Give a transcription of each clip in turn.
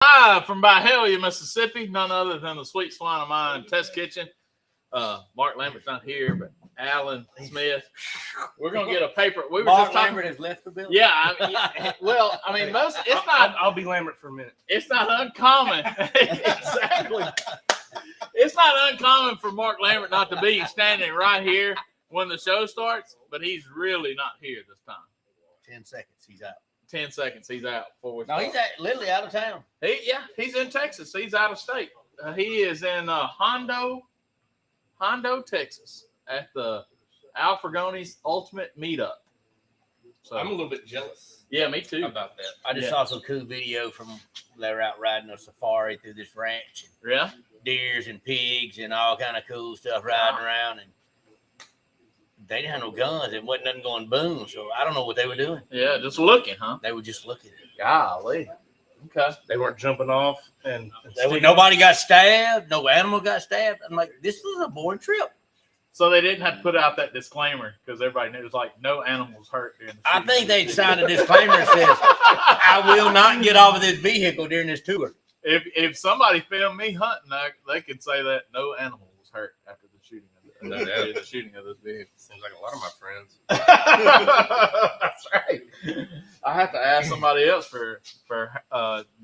Live from Byhalia, Mississippi, none other than the Sweet Swine of Mine Test Kitchen. Mark Lambert's not here, but Alan Smith. We're gonna get a paper. We were Mark just talking. Lambert has left the building. Yeah, well, I mean, most. It's not. I'll be Lambert for a minute. It's not uncommon. Exactly. It's not uncommon for Mark Lambert not to be standing right here when the show starts, but he's really not here this time. 10 seconds, he's out. 10 seconds, he's out. No, he's literally out of town. He's in Texas. He's out of state. He is in Hondo, Texas, at the Alfregoni's Ultimate Meetup. So I'm a little bit jealous. Yeah, me too. About that. I just saw some cool video from they were out riding a safari through this ranch. Yeah. Deers and pigs and all kind of cool stuff riding around, and they didn't have no guns. It wasn't nothing going boom, so I don't know what they were doing. Yeah, just looking, huh? They were just looking. Golly. Okay. They weren't jumping off, and nobody got stabbed. No animal got stabbed. I'm like, this was a boring trip. So they didn't have to put out that disclaimer because everybody knew it was like no animals hurt during the I think they'd signed a disclaimer that says, I will not get off of this vehicle during this tour. If somebody filmed me hunting, they could say that no animal was hurt after the shooting of this vehicle. Seems like a lot of my friends. That's right. I have to ask somebody else for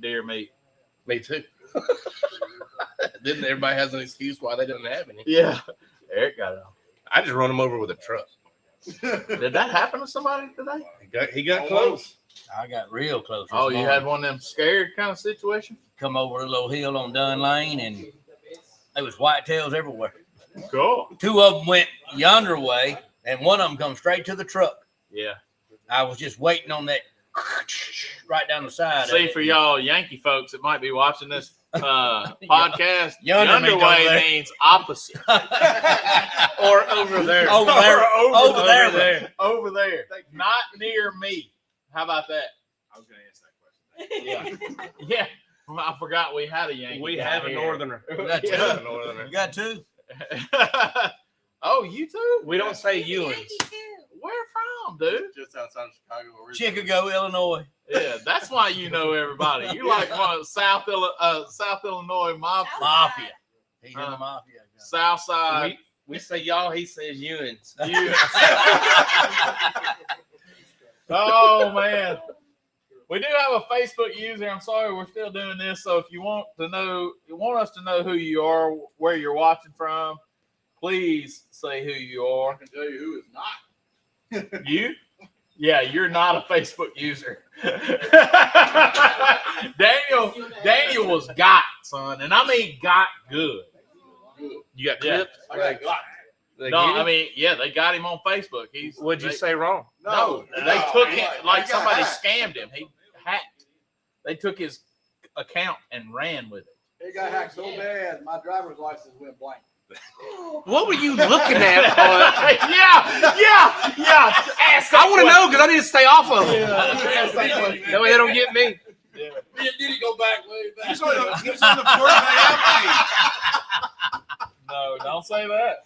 deer meat. Me too. Then everybody has an excuse why they didn't have any. Yeah. Eric got it on. I just run him over with a truck. Did that happen to somebody today? He got close. I got real close. Oh, you had one of them scared kind of situations? Come over a little hill on Dunn Lane, and there was whitetails everywhere. Cool. 2 of them went yonder way, and one of them come straight to the truck. Yeah. I was just waiting on that right down the side. See, for y'all Yankee folks that might be watching this podcast, yonder way means opposite. Or over there. Over there. Over there. Not near me. How about that? I was going to answer that question. Yeah. Well, I forgot we had a Yankee. We have a northerner. We got two. You got 2. Oh, you too? We don't say Ewins. Where from, dude? Just outside of Chicago. Chicago, Illinois. Yeah, that's why you know everybody. You like one of South Illinois mafia. He's in the mafia. South side. We say y'all. He says Ewins. Oh man. We do have a Facebook user. I'm sorry, we're still doing this. So if you want us to know who you are, where you're watching from, please say who you are. I can tell you who is not. You? Yeah, you're not a Facebook user. Daniel was got, son, and I mean got good. You got clipped? I got No, I mean, yeah, they got him on Facebook. What'd you say wrong? No, they took him like somebody scammed him. He hacked. They took his account and ran with it. It got hacked so bad, my driver's license went blank. What were you looking at? Yeah. I want to know because I need to stay off of them. Yeah. No, they don't get me. Me and Diddy go back way back. He's on the No, don't say that.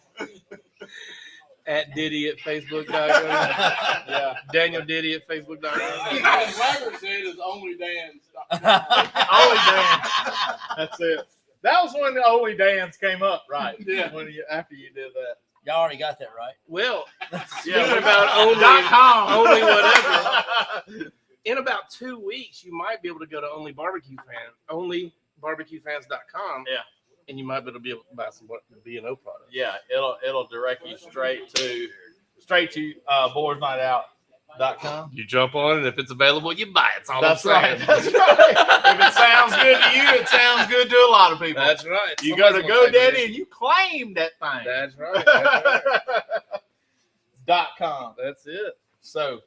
At Diddy at Facebook.com. Yeah. Daniel Diddy at Facebook.com. Lambert said is only Dan's. Only Dan. That's it. That was when the Only Dan's came up, right? Yeah. After you did that. Y'all already got that right. Well, Yeah, speaking about only whatever. In about 2 weeks, you might be able to go to onlybarbecuefans.com. Yeah. And you might be able to buy some B&O products. Yeah, it'll direct you straight to boysnightout.com. You jump on it. If it's available, you buy it. That's right. That's right. If it sounds good to you, it sounds good to a lot of people. That's right. You go to GoDaddy and you claim that thing. That's right. .com. That's it. So,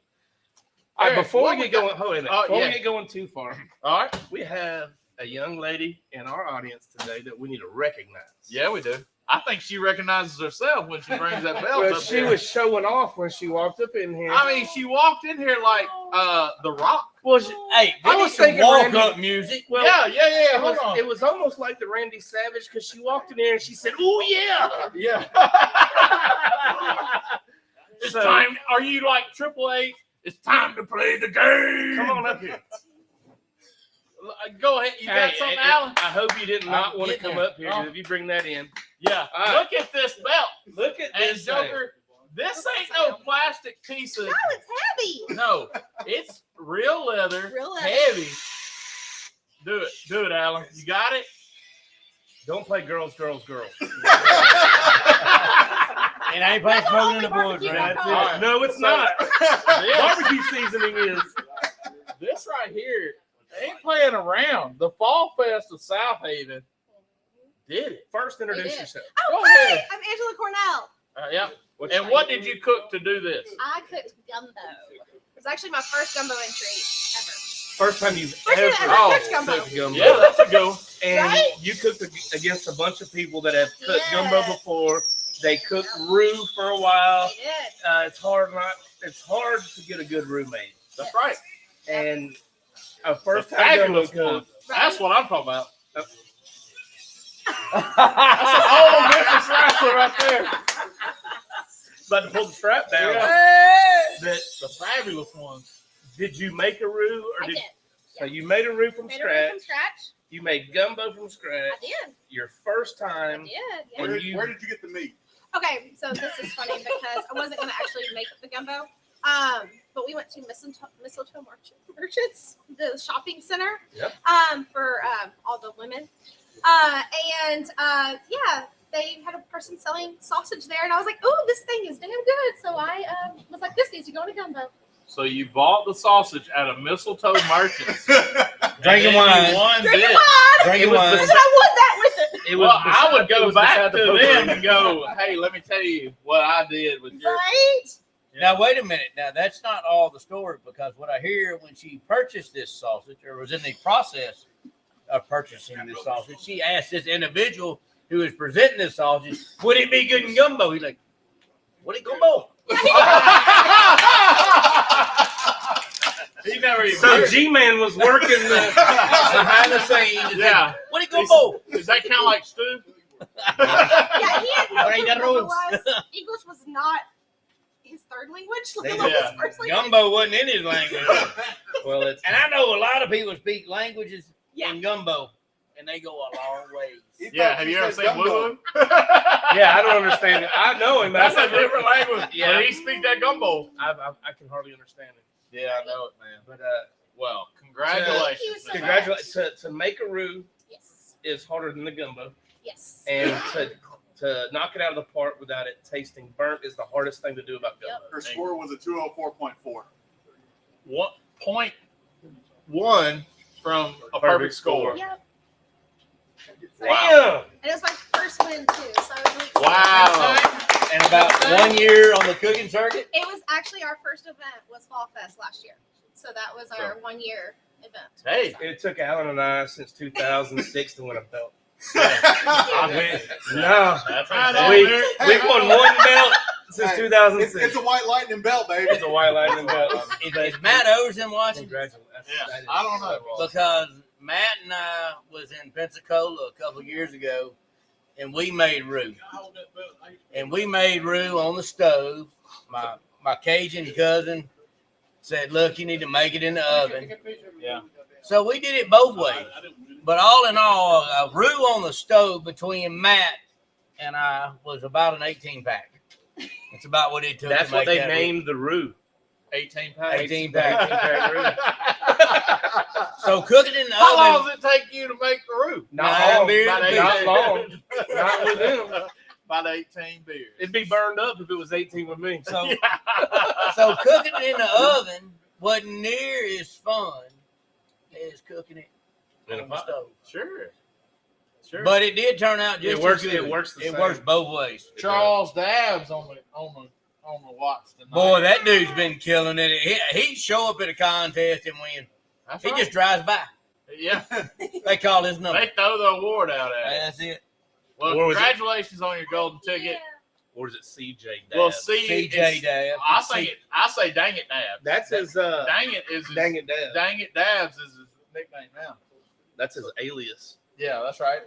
all right, Eric, before we get going, hold on. Before yeah. we get going too far, all right. we have a young lady in our audience today that we need to recognize. Yeah, we do. I think she recognizes herself when she brings that belt Well, up she there. was showing off when she walked up in here. I mean, she walked in here like The Rock. Well, Hey, I was thinking Randy- walk-up music. well, Yeah. It Hold was almost like the Randy Savage because she walked in there and she said, "Oh yeah." on. Yeah. It's So- time. Are you like Triple H? It's time to play the game. Come on up here. Go ahead. You got something, Alan? I hope you did not I'm want to getting come there. up here. 'Cause if you bring that in, Yeah. All right. Look at this belt. look at And this thing. Joker, this ain't no plastic piece of. No, it's heavy. No, it's real leather. Real leather. Heavy. Do it, Alan. You got it. Don't play girls. And I ain't playing That's smoking all in the the woods, barbecue man. got. All right. No, it's So- not. This, Barbecue seasoning is. this right here ain't playing around. The Fall Fest of South Haven did it. First, They introduce did. yourself. Oh, Go hi. ahead. I'm Angela Cornell. Yeah. What's And your what name? did you cook to do this? I cooked gumbo. It was actually my first gumbo entry ever. First time you've First time I ever ever cooked gumbo. cooked gumbo. Yeah, that's a go. And Right? you cooked against a bunch of people that have cooked Yes. gumbo before. They cooked roux for a while. They did. It's hard to get a good roux made. That's right. And a first The time gumbo fabulous one. cook. That's what I'm talking about. That's That's an old Memphis wrestler right there. About to pull the strap down. The fabulous ones. Did you make a roux or I did did. so you made a roux from Made it scratch? from scratch. You made gumbo from I scratch. did. Your first I time. did. Yeah. When Where, you- where did you get the meat? Okay, so this is funny because I wasn't going to actually make the gumbo. But we went to Mistletoe Merchants, the shopping center, Yep. for all the women. Yeah, they had a person selling sausage there, and I was like, "Oh, this thing is damn good." So I was like, "This needs to go in a gumbo." So you bought the sausage at a Mistletoe Merchants. Drinking and then wine. You won Drink this. wine. Drinking It was wine. I said I want that with it. It was Well, I would it go was back beside to the them potpourri. and go, "Hey, let me tell you what I did with your." Right? Now wait a minute. Now that's not all the story, because what I hear, when she purchased this sausage, or was in the process of purchasing this sausage, she asked this individual who was presenting this sausage, "Would it be good in gumbo?" He's like, "Would it gumbo?" He never even. So heard it. G-Man was working Behind the scenes, Yeah. "Would it gumbo?" Does that count like stew? Yeah, he had no But ain't clue that what it rules? was. English was not his third language. Let They alone did. his first language. Gumbo wasn't in his language. Well, it's And I know a lot of people speak languages Yeah. in gumbo, and they go a long ways. He Yeah. thought Have she you ever said seen gumbo. Woo? yeah, I don't understand it. I know him. That's a I've never- different language. Yeah. But he speak that gumbo. I can hardly understand it. Yeah, I know it, man. But Well, Thank you congratulations. so man. congratulations to make a roux Yes. is harder than the gumbo, Yes. and to knock it out of the park without it tasting burnt is the hardest thing to do about gumbo. Her score was a 204.4. 1.1 from a perfect score. Yep. Damn! And it was my first win too, so I was really excited. Wow. And about 1 year on the cooking circuit. It was actually our first event was Fall Fest last year, so that was our 1 year event. Hey. It took Alan and I since 2006 to win a belt. I win. No, That's we right. we won one belt since Hey, 2006. It's a white lightning belt, baby. It's a white lightning belt. Is Matt Overton watching? Congratulations. Yeah, That is I don't know. so awesome. Because Matt and I was in Pensacola a couple of years ago, and we made roux. And we made roux on the stove. My Cajun cousin said, "Look, you need to make it in the oven." Yeah. So we did it both ways. But all in all, a roux on the stove between Matt and I was about an 18-pack. That's about what it took That's to what make they that roux. named the roux. 18 pounds. 18-pack. 18-pack So cooking in the How long oven. does it take you to make the roux? Not Nine long. beers, Not beers. long. Not with them. About 18 beers. It'd be burned up if it was 18 with me. So, so cooking it in the oven wasn't near as fun as cooking it on the stove. Sure. Sure. But it did turn out just It works. as good. It works. The It same. works both ways. Charles Dabbs on the watch tonight. Boy, that dude's been killing it. He'd show up at a contest and win. That's He right. just drives by. Yeah. They call his number. They throw the award out at it. That's it. Well, Or was it- congratulations on your golden ticket. Or is it CJ? Well, Dabbs? CJ Dab. I say dang it Dabs. That's his. Dang it is his, Dang it, Dabbs. Dang it Dabs is his nickname now. That's his alias. Yeah, that's right.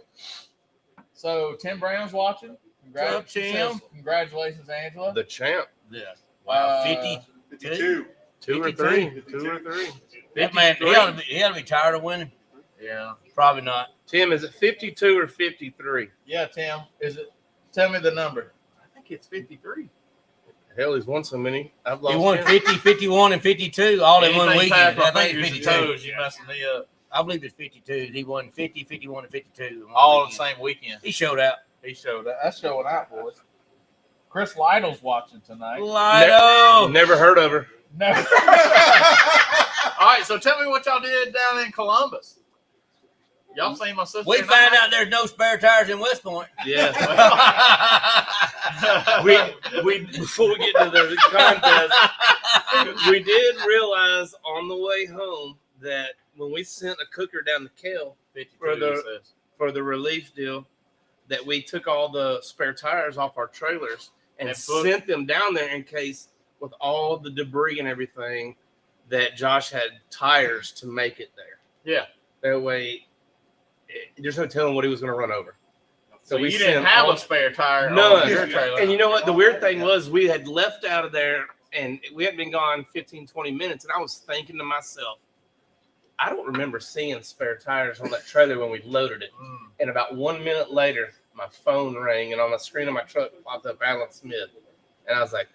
So Tim Brown's watching. What's up, Tim? Congratulations, Angela. The champ. Yeah. Wow. 50. 52. 2 or 3. 2 or 3. That man, he ought to be tired of winning. Yeah. Probably not. Tim, is it 52 or 53? Yeah, Tim. Is it? Tell me the number. I think it's 53. Hell, he's won so many. I've lost He won count. 50, 51, and 52 all in one Anything weekend. past my I think it's fingers and 52. toes, you messing me up. I believe it's 52. He won 50, 51, and 52. in one All in the weekend. same weekend. He showed out. He showed up. That's showing out, boys. Chris Lytle's watching tonight. Lido. Never heard of her. No. All right, so tell me what y'all did down in Columbus. Y'all seen my sister? We and found I? out there's no spare tires in West Point. Yeah. we before we get to the contest, we did realize on the way home that when we sent a cooker down the Kell 52 for the relief deal, that we took all the spare tires off our trailers and sent them down there in case, with all the debris and everything, that Josh had tires to make it there. Yeah. That way, there's no telling what he was going to run over. So we you didn't sent have all- a spare tire None. on your trailer. And you know what? The weird thing was we had left out of there and we hadn't been gone 15, 20 minutes. And I was thinking to myself, I don't remember seeing spare tires on that trailer when we loaded it. And about 1 minute later, my phone rang and on the screen of my truck popped up Alan Smith. And I was like,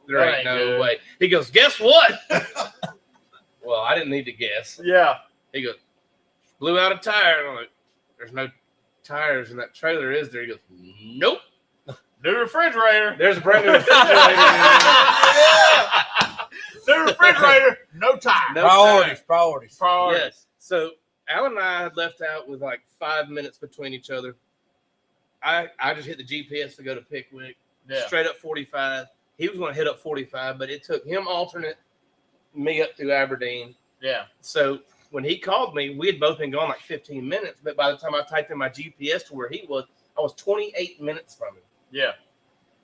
there ain't no way. He goes, guess what? Well, I didn't need to guess. Yeah. He goes, blew out a tire. And I'm like, there's no tires in that trailer, is there? He goes, nope. New refrigerator. There's a brand new refrigerator. New refrigerator. No tire. No Priorities. Yes. So Alan and I had left out with like 5 minutes between each other. I just hit the GPS to go to Pickwick. Yeah. Straight up 45. He was going to hit up 45, but it took him alternate, me up through Aberdeen. Yeah. So when he called me, we had both been gone like 15 minutes. But by the time I typed in my GPS to where he was, I was 28 minutes from him. Yeah.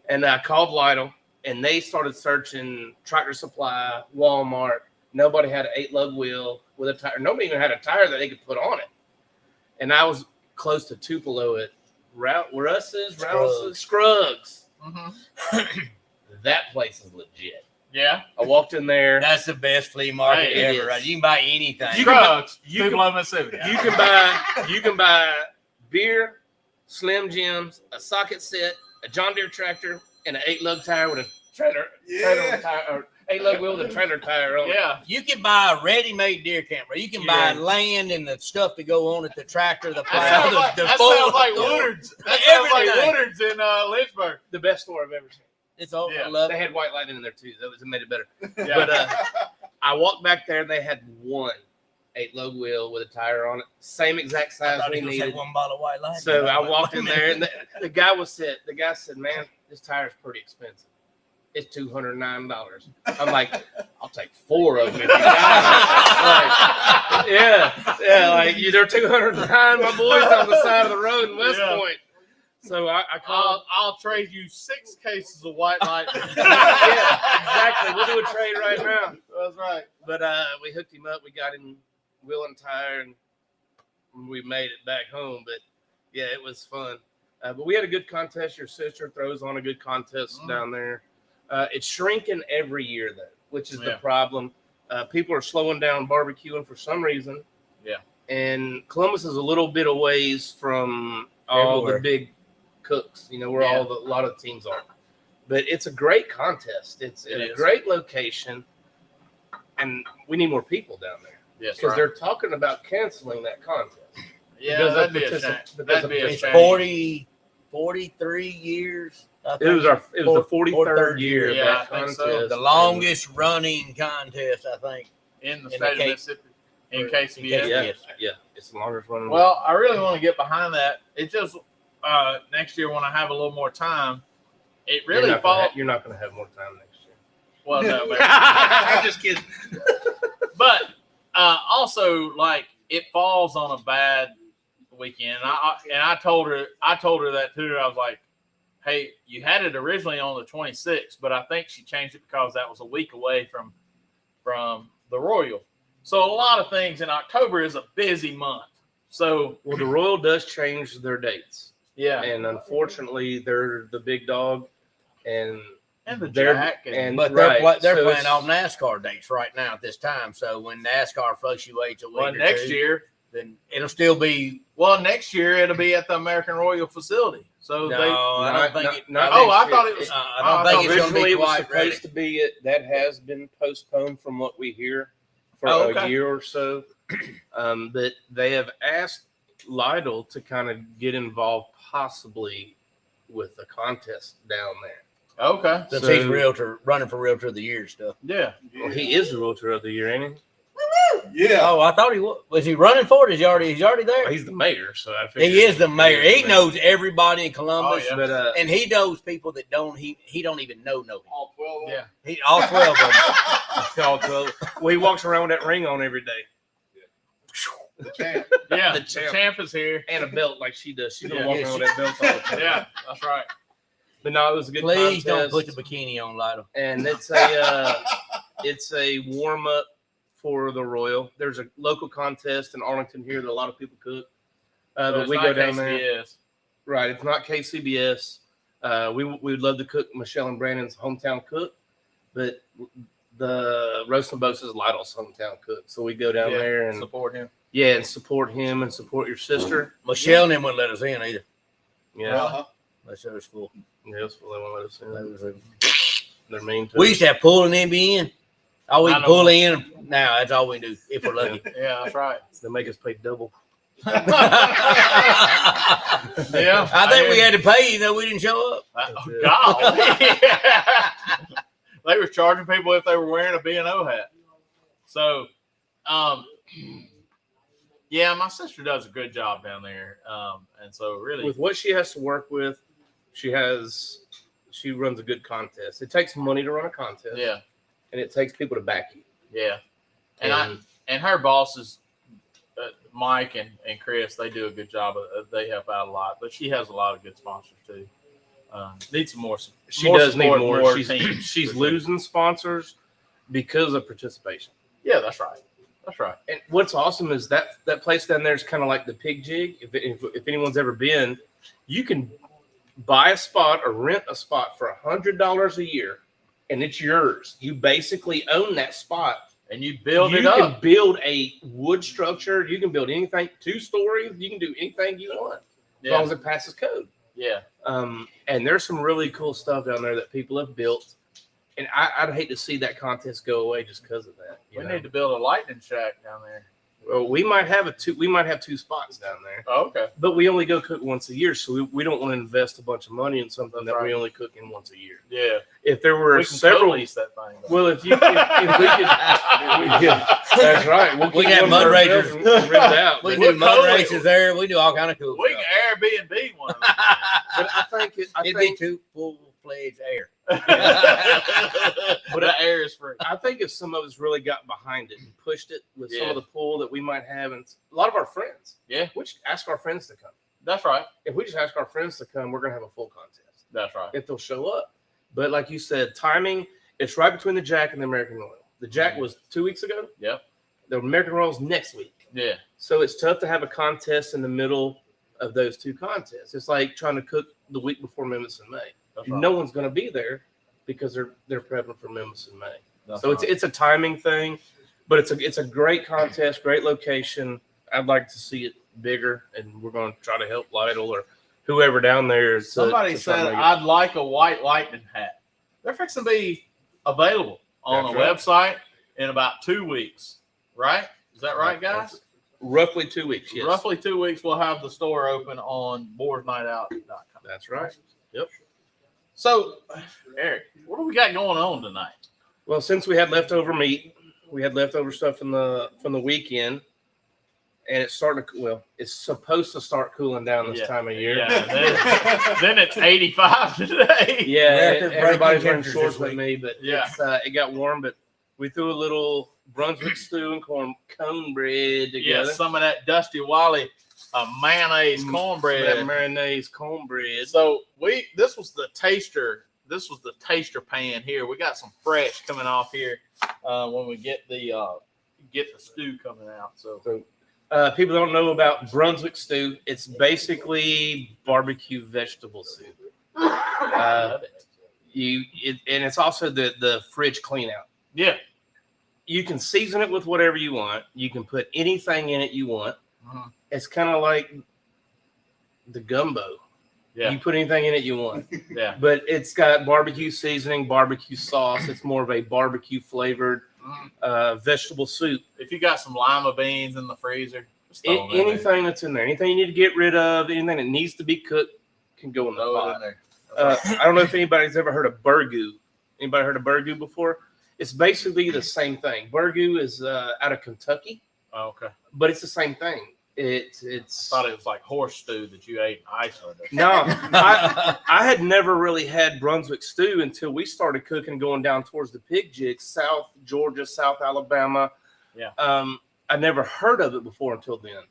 And I called Lytle, and they started searching Tractor Supply, Walmart. Nobody had an 8-lug wheel with a tire. Nobody even had a tire that they could put on it. And I was close to Tupelo at Russ's, Scruggs. Mm-hmm. That place is legit. Yeah. I walked in there. That's the best flea market It ever. is. Right? You can buy anything. Drugs. you can- Tupelo, Mississippi. You can buy beer, Slim Jims, a socket set, a John Deere tractor, and an 8-lug tire with a trailer tire, or 8-lug wheel with a trailer tire on it. Yeah. You can buy a ready-made deer camper. You can buy land and the stuff to go on at the tractor, the plow, That sounds like, the that fold. sounds like Woodard's. That sounds like Everything. Woodard's in Lynchburg. The best store I've ever seen. It's all Yeah. I love They it. had white lightning in there too. That made it better. Yeah. But I walked back there and they had one 8-lug wheel with a tire on it, same exact I size thought we he was gonna say needed. one bottle of white lightning. So I Wait, walked wait a in minute. there and the guy said, man, this tire's pretty expensive. It's $209. I'm like, I'll take 4 of them if you got it. Yeah, like they're $209, my boys on the side of the road in West Yeah. Point. So I called. I'll trade you 6 cases of white lightning. Yeah, exactly. We'll do a trade right now. That's right. But we hooked him up. We got him wheel and tire, and we made it back home. But yeah, it was fun. But we had a good contest. Your sister throws on a good contest down there. It's shrinking every year, though, which is the problem. People are slowing down barbecuing for some reason. Yeah. And Columbus is a little bit of ways from all Everywhere. the big cooks, where a lot of teams are. But it's a great contest. It's in a great location, and we need more people down there. Yes, Because they're talking about canceling that contest. Yeah, because that'd be a of shame. because That'd of be a It's shame. 43 years. I It was think. the 43rd year of Yeah, that I think contest. so. The longest running contest, I think. In the in state the of case- Mississippi. In for- case in we case- Yeah, Yes. yeah, it's the longest running. Well, I really want to get behind that. It just next year when I have a little more time, it really falls. You're not going to have more time next year. Well, no, but, I'm just kidding. but also like it falls on a bad weekend. I told her that too. I was like, hey, you had it originally on the 26th, but I think she changed it because that was a week away from the Royal. So a lot of things in October is a busy month. So Well, the Royal does change their dates. yeah, And unfortunately, they're the big dog. And the they're- Jack and But Right, they're so playing it's- off NASCAR dates right now at this time. So when NASCAR fluctuates a week well, or next two, year then it'll still be. Well, next year it'll be at the American Royal facility. So No, they. I don't think it. not Oh, I next thought year. it was. I don't think it's going to Originally, be it was quite ready. supposed to be. That has been postponed from what we hear for Oh, okay. a year or so. But they have asked Lytle to kind of get involved, possibly with a contest down there. Okay. Since So- he's running for realtor of the year and stuff. Yeah. Well, he is the realtor of the year, ain't he? Yeah. Oh, I thought he was. Was he running for it? He's already there. Well, he's the mayor, so I figured He is the mayor. is He the knows everybody in Columbus, Oh, yeah. But and he knows people that don't. He don't even know him. All 12 of them. Yeah. He all 12 of them. all 12. Well, he walks around with that ring on every day The champ. Yeah. The The champ. champ is here. and a belt like she does. She's gonna Yeah. walk around with that belt all the time. Yeah, that's right. But no, it was a good Please don't contest. put the bikini on, Lytle. And it's a warm up for the Royal. There's a local contest in Arlington here that a lot of people cook. But it's we not go down there. KCBS. Right, it's not KCBS. We would love to cook Michelle and Brandon's hometown cook, but the Roast and Boast is Lytle's hometown cook. So we go down Yeah, there and support him. and support him and support your sister. Michelle and them wouldn't let us in either. Yeah, Uh-huh. That show was full. yes, well, they won't let us in. That was a- They're mean to We us. used to have pull and then be in. All we I know. pull in. Now that's all we do if we're lucky. Yeah, that's right. They make us pay double. Yeah. I think we had to pay you though we didn't show up. God. They were charging people if they were wearing a B&O hat. So, yeah, my sister does a good job down there. And so really, With what she has to work with, she runs a good contest. It takes money to run a contest. yeah, And it takes people to back you. yeah. And her bosses, Mike and Chris, they do a good job. They help out a lot, but she has a lot of good sponsors too. Needs some more. She does need support, more. teams. She's losing sponsors because of participation. Yeah, that's right. That's right. And what's awesome is that place down there is kind of like the Pig Jig. If anyone's ever been, you can buy a spot or rent a spot for $100 a year, and it's yours. You basically own that spot. And you build You it can up. build a wood structure. You can build anything, 2 stories. You can do anything you want as long Yeah, as it passes code. yeah. And there's some really cool stuff down there that people have built. And I'd hate to see that contest go away just because of that. We need to build a lightning shack down there. Well, we might have 2 spots down there, Oh, okay. but we only go cook once a year, so we don't want to invest a bunch of money in something That's that we right. only cook in once a year. Yeah. If there were We can several, lease that thing. well, if we could, that's right. We'll We keep can have one mud for raiders. ourselves and rent it out. We But, can do mud cool. races there. We do all kind of cool We stuff. can Airbnb one. but I think It'd be too full-fledged air. But the air is free. I think if some of us really got behind it and pushed it with some Yeah. of the pull that we might have, and a lot of our friends, Yeah. we should ask our friends to come. That's right. If we just ask our friends to come, we're gonna have a full contest That's right. if they'll show up. But like you said, timing, it's right between the Jack and the American Royal. The Jack was 2 weeks ago. Yep. The American Royal's next week. Yeah. So it's tough to have a contest in the middle of those 2 contests. It's like trying to cook the week before Memphis in May. That's right. No one's going to be there because they're prepping for Memphis in May. That's So right. it's a timing thing, but it's a great contest, great location. I'd like to see it bigger, and we're going to try to help Lytle or whoever down there. Somebody to try to said, make it. I'd like a white lightning hat. They're fixing to be available on That's the right. website in about 2 weeks. Right? Is that right, guys? Roughly 2 weeks. Yes. Roughly 2 weeks, we'll have the store open on boarsnightout.com. That's right. Yep. So, Eric, what do we got going on tonight? Well, since we had leftover meat, we had leftover stuff from the weekend, and it's starting to. Well, it's supposed to start cooling down this time of year. Yeah, then it's 85 today. Yeah, Record-breaking everybody's wearing temperatures shorts this with week. me, but Yeah. it got warm. But we threw a little Brunswick stew and cornbread Yeah, together. some of that Dusty Wally mayonnaise That cornbread. mayonnaise cornbread. So this was the taster. This was the taster pan here. We got some fresh coming off here when we get the stew coming out. So People don't know about Brunswick stew. It's basically barbecue vegetable soup. love it. And it's also the fridge clean out. Yeah. You can season it with whatever you want. You can put anything in it you want. Mhm. It's kind of like the gumbo. Yeah. You put anything in it you want. Yeah. But it's got barbecue seasoning, barbecue sauce. It's more of a barbecue flavored vegetable soup. If you got some lima beans in the freezer, just throw them in there. Anything that's in there, anything you need to get rid of, anything that needs to be cooked can go in the Throw it pot. in there. I don't know if anybody's ever heard of burgoo. Anybody heard of burgoo before? It's basically the same thing. Burgoo is out of Kentucky, Oh, okay. but it's the same thing. I It's thought it was like horse stew that you ate in Iceland. no. I had never really had Brunswick stew until we started cooking, going down towards the pig jigs, South Georgia, South Alabama. Yeah. I never heard of it before until then.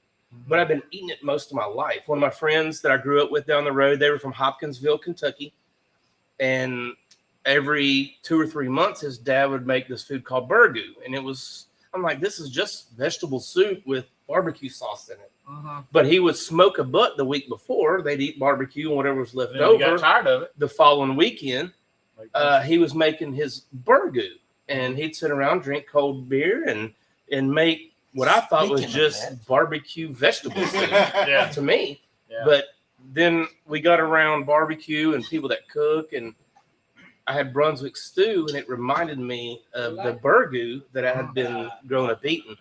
But I've been eating it most of my life. One of my friends that I grew up with down the road, they were from Hopkinsville, Kentucky. And every 2 or 3 months, his dad would make this food called burgoo. And I'm like, this is just vegetable soup with barbecue sauce in it. But he would smoke a butt the week before. They'd eat barbecue and whatever was left Then you over. got tired of it. The following weekend, he was making his burgoo. And he'd sit around, drink cold beer, and make what I thought was just barbecue vegetable soup Yeah. to me. Yeah. But then we got around barbecue and people that cook, and I had Brunswick stew, and it reminded me of the burgoo that I had been growing up eating.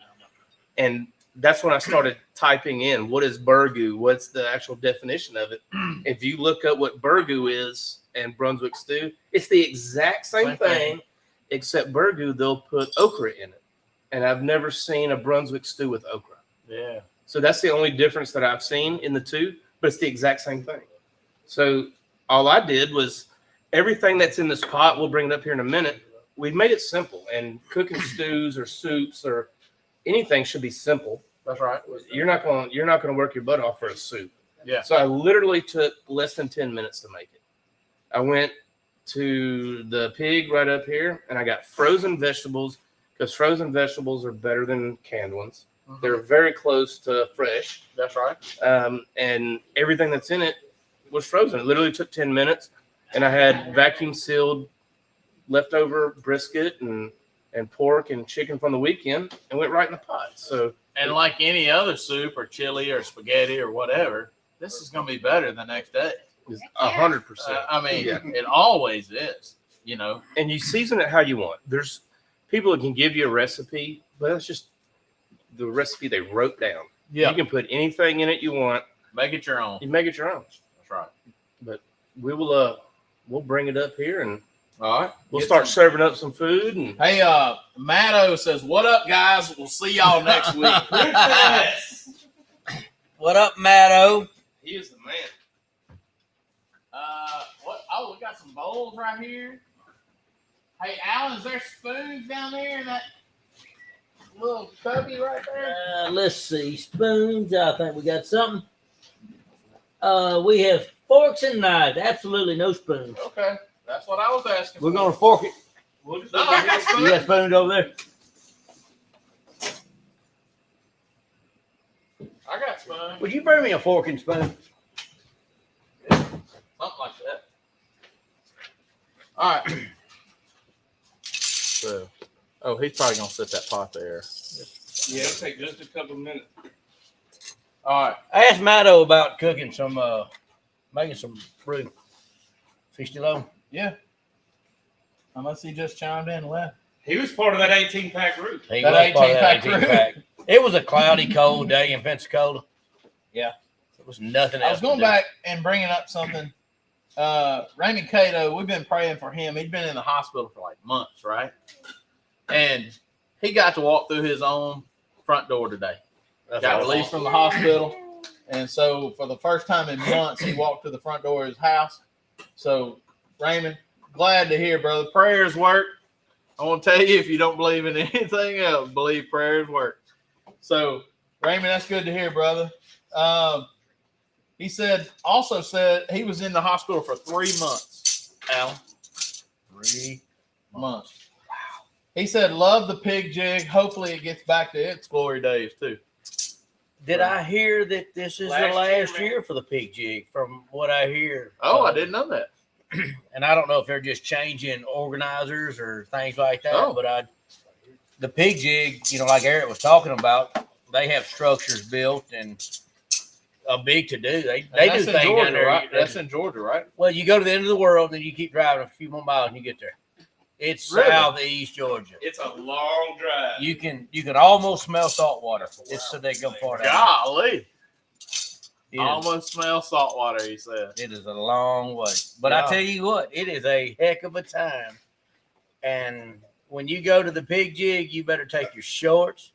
And that's when I started typing in, what is burgoo? What's the actual definition of it? If you look up what burgoo is and Brunswick stew, it's the exact same thing, except burgoo, they'll put okra in it. And I've never seen a Brunswick stew with okra. Yeah. So that's the only difference that I've seen in the two, but it's the exact same thing. So all I did was everything that's in this pot, we'll bring it up here in a minute. We've made it simple, and cooking stews or soups or anything should be simple. That's right. You're not going to work your butt off for a soup. Yeah. So I literally took less than 10 minutes to make it. I went to the pig right up here, and I got frozen vegetables, because frozen vegetables are better than canned ones. They're very close to fresh. That's right. And everything that's in it was frozen. It literally took 10 minutes. And I had vacuum sealed leftover brisket and pork and chicken from the weekend, and went right in the pot. So, And like any other soup or chili or spaghetti or whatever, this is going to be better the next day. it's 100%. I mean, Yeah. it always is, you know. And you season it how you want. There's people that can give you a recipe, but it's just the recipe they wrote down. Yeah. You can put anything in it you want. Make it your own. You make it your own. That's right. But we'll bring it up here, and All right. we'll Get start some- serving up some food. And Hey, Matto says, "What up, guys? We'll see y'all next week." What up, Matto? he is the man. What? Oh, we got some bowls right here. Hey, Alan, is there spoons down there in that little cubby right there? Let's see. Spoons. I think we got something. We have forks and knives. Absolutely no spoons. Okay, that's what I was asking. We're going to fork it. We'll just No, I got You spoons. got spoons over there? I got spoons. Would you bring me a fork and spoon? Something like that. All right. So, he's probably gonna set that pot there. Yeah, it'll take just a couple minutes. All right. I asked Matto about cooking some, making some brew. Fish still on? Yeah. Unless he just chimed in and left. He was part of that 18-pack group. He That was part of 18-pack crew. 18-pack. It was a cloudy, cold day in Pensacola. Yeah. There was nothing else. I was going back and bringing up something. Raymond Cato, we've been praying for him. He'd been in the hospital for like months, right? And he got to walk through his own front door today. Got released from the hospital. And so for the first time in months, he walked to the front door of his house. So, Raymond, glad to hear, brother. Prayers work. I want to tell you, if you don't believe in anything else, believe prayers work. So, Raymond, that's good to hear, brother. He also said he was in the hospital for 3 months, Alan. 3 months. Wow. He said, love the pig jig. Hopefully it gets back to its glory days, too. Did I hear that this is the last year for the pig jig? From what I hear. Oh, I didn't know that. And I don't know if they're just changing organizers or things like that. Oh. But the pig jig, like Eric was talking about, they have structures built and a big to do. They And do that's things in Georgia, down there. right? That's in Georgia, right? Well, you go to the end of the world, then you keep driving a few more miles and you get there. It's Really? southeast Georgia. It's a long drive. You can almost smell salt water. It's so they go far down. Golly. It is, Almost smell salt water, he said. it is a long way. But Yeah. I tell you what, it is a heck of a time. And when you go to the pig jig, you better take your shorts,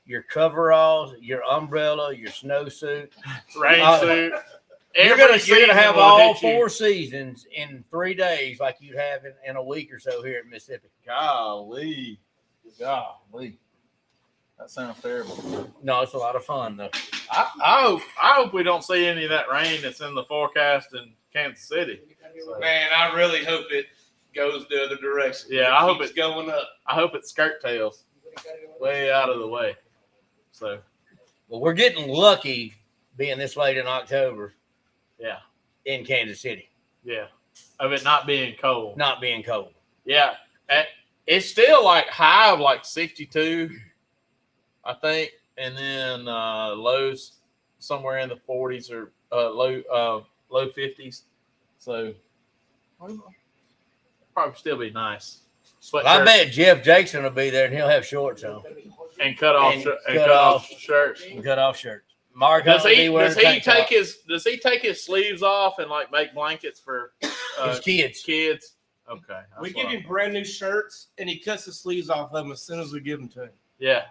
your coveralls, your umbrella, your snowsuit. Rain suit. You're Every gonna season have will all hit you. 4 seasons in 3 days, like you'd have in a week or so here in Mississippi. Golly. Golly. That sounds terrible. No, it's a lot of fun though. I hope we don't see any of that rain that's in the forecast in Kansas City. So, Man, I really hope it goes the other direction. Yeah, I hope keeps it- going up. I hope it's skirt tails way out of the way. So Well, we're getting lucky being this late in October yeah, in Kansas City, yeah. Of it not being cold. not being cold. Yeah. It's still like high of like 62, I think. And then lows somewhere in the 40s or low 50s. So probably still be nice. Well, I bet Jeff Jackson will be there and he'll have shorts on And cut off and cut off shirts. and cut off shirts. Mark Does Huntley he be wearing does he tank top. take his sleeves off and like make blankets for His kids? kids? Okay. that's We what give I- him brand new shirts, and he cuts the sleeves off of them as soon as we give them to him. Yeah.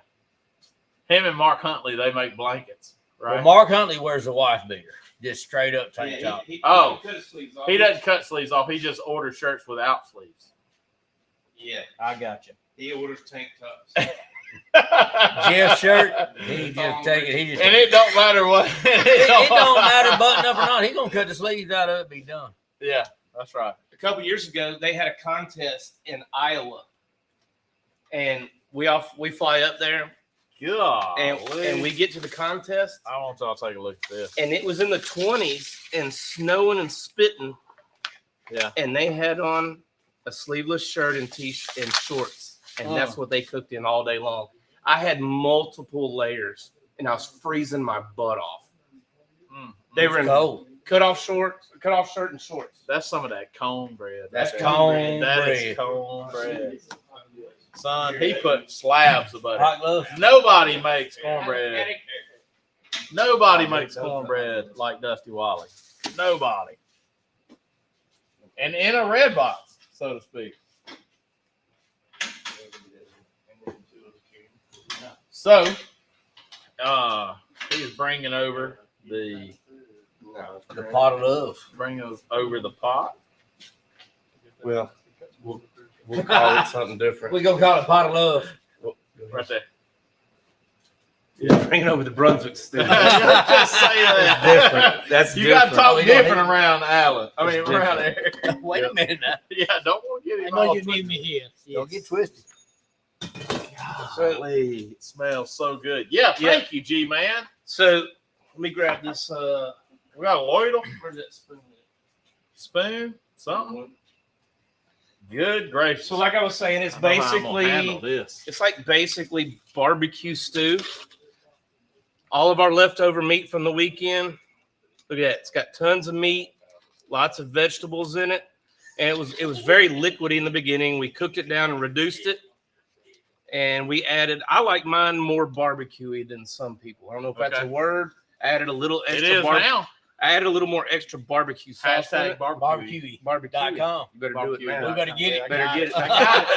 Him and Mark Huntley, they make blankets, right? Well, Mark Huntley wears a wife beater, just straight up tank top. Oh. cut his sleeves off. He doesn't cut sleeves off. He just orders shirts without sleeves. Yeah, I got you. he orders tank tops. Jeff's shirt, he just take it. He just And it don't matter what. it don't matter button up or not. He gonna cut the sleeves out of it. Be done. Yeah, that's right. A couple years ago, they had a contest in Iowa, and we fly up there, God. and we get to the contest, I want y'all to take a look at this. and it was in the 20s and snowing and spitting, Yeah. and they had on a sleeveless shirt and and shorts, and that's what they cooked in all day long. I had multiple layers, and I was freezing my butt off. They were in Cold. cut off shirt and shorts. That's some of that cornbread. That's right cornbread. there. That is cornbread. Son, he put slabs of butter. Hot gloves. Nobody makes cornbread. Nobody makes cornbread like Dusty Wally. Nobody. And in a red box, so to speak. So, he's bringing over the pot of love. bring us over the pot. Well, we'll call it something different. We gonna call it pot of love. Right there. Bringing over the Brunswick Stew. Just say that. Different. That's You got to talk We gonna different hit- around Allen. I mean, It's around there. Wait a minute now. Yeah, don't want to get I him know all you twisted. need me here. Don't get twisted. Golly, it smells so good. Yeah, thank you, G man. So let me grab this. We got a ladle, Where's that spoon? spoon, something. Good gracious. So, like I was saying, it's I don't know how I'm gonna handle basically this. it's like basically barbecue stew. All of our leftover meat from the weekend. Look at that. It's got tons of meat, lots of vegetables in it. And it was very liquidy in the beginning. We cooked it down and reduced it. And we added, I like mine more barbecue-y than some people. I don't know if that's a Okay. word. I added a little It extra is now. I added a little more extra barbecue sauce in Hashtag it. barbecue. Barbecue.com. You better Barbecue. do it now. We better get it. Better get it. I got it.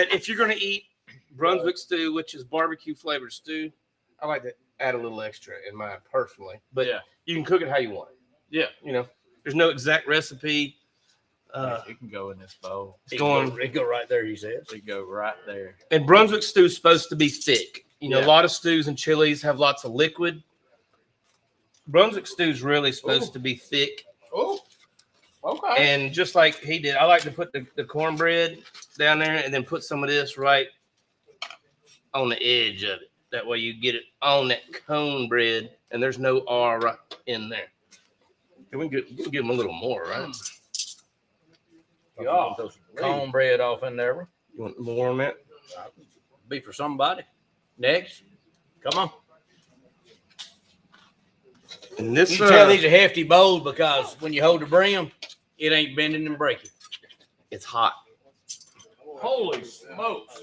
But if you're going to eat Brunswick stew, which is barbecue flavored stew, I like to add a little extra in mine personally. But Yeah. you can cook it how you want. Yeah. You know, there's no exact recipe. It can go in this bowl. It's going, It go right there, he says. It go right there. and Brunswick stew is supposed to be thick. You know, Yeah. a lot of stews and chilies have lots of liquid. Brunswick stew is really supposed to be thick. Oh, okay. And just like he did, I like to put the cornbread down there and then put some of this right on the edge of it. That way you get it on that cone bread and there's no R right in there. And we can give them a little more, right? Yeah. Cornbread off in there. You want more on that? Be for somebody. Next. Come on. And this, You can tell these are hefty bowls because when you hold the brim, it ain't bending and breaking. it's hot. Holy smokes.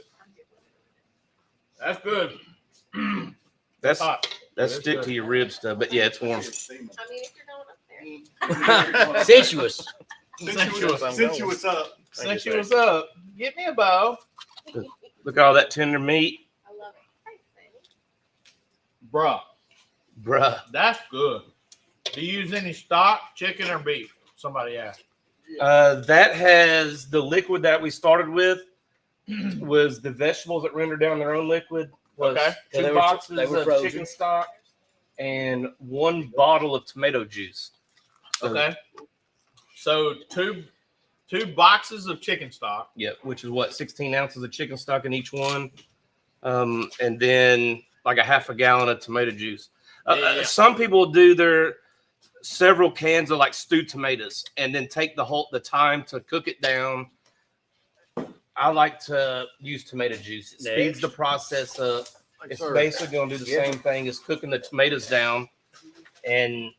That's good. That's hot. That's That's stick good. to your rib stuff, but yeah, it's warm. I mean, if you're going up there. Sensuous. Sensuous up. Since you was up, get me a bow. Look at all that tender meat, I love it. Bruh, bruh. that's good. Do you use any stock, chicken, or beef? Somebody asked. That has the liquid that we started with was the vegetables that render down their own liquid. Was Okay. So they 2 were- boxes they were of frozen. chicken stock and 1 bottle of tomato juice. So, Okay. So two boxes of chicken stock. yeah, which is what 16 ounces of chicken stock in each one, and then like a half a gallon of tomato juice. Yeah. Some people do their several cans of like stewed tomatoes and then take the time to cook it down. I like to use tomato juice. It speeds the process up. It's basically going to do the same thing as cooking the tomatoes down, and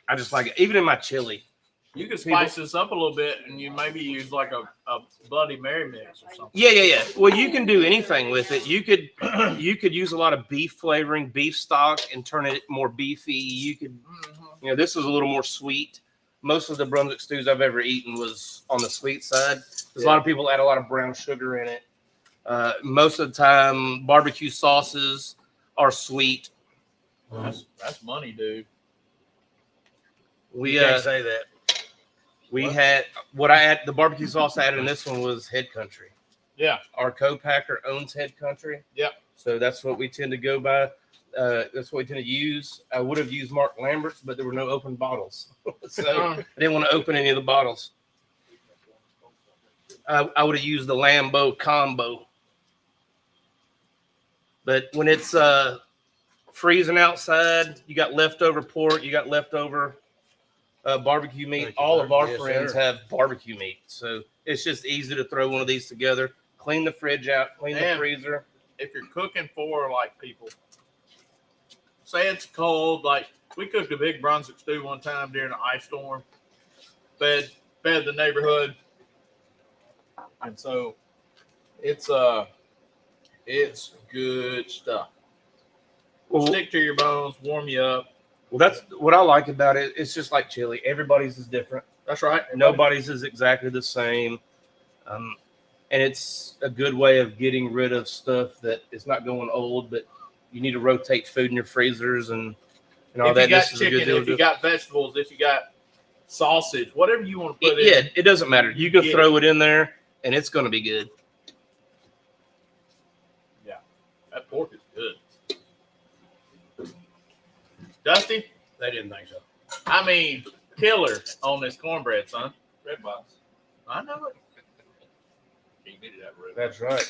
I just like it. Even in my chili. You could spice this up a little bit, and you maybe use like a Bloody Mary mix or something. Yeah. Well, you can do anything with it. You could use a lot of beef flavoring, beef stock, and turn it more beefy. You could, this is a little more sweet. Most of the Brunswick stews I've ever eaten was on the sweet side. There's a lot of people add a lot of brown sugar in it. Most of the time, barbecue sauces are sweet. That's money, dude. We You can't say that. we had the barbecue sauce I added in this one was Head Country. Yeah. Our co-packer owns Head Country. Yep. So that's what we tend to go by. That's what we tend to use. I would have used Mark Lambert's, but there were no open bottles. So I didn't want to open any of the bottles. I would have used the Lambeau combo. But when it's freezing outside, you got leftover pork, you got leftover barbecue meat. Thank you, All sir. of our Yes, friends sir. have barbecue meat. So it's just easy to throw one of these together, clean the fridge out, clean the And freezer. if you're cooking for like people, say it's cold, like we cooked a big Brunswick stew one time during an ice storm, fed the neighborhood, and so it's good stuff. Well, Stick to your bones, warm you up. well, that's what I like about it. It's just like chili. Everybody's is different. That's right. Nobody's is exactly the same. And it's a good way of getting rid of stuff that is not going old, but you need to rotate food in your freezers and all If that. you got This is a good chicken, deal if to you do. got vegetables, if you got sausage, whatever you want to put Yeah, in. it doesn't matter. You can Yeah. throw it in there and it's going to be good. That pork is good. Dusty, They didn't think so. I mean, killer on this cornbread, son. Red box. I know it. Can't get it that red. That's right.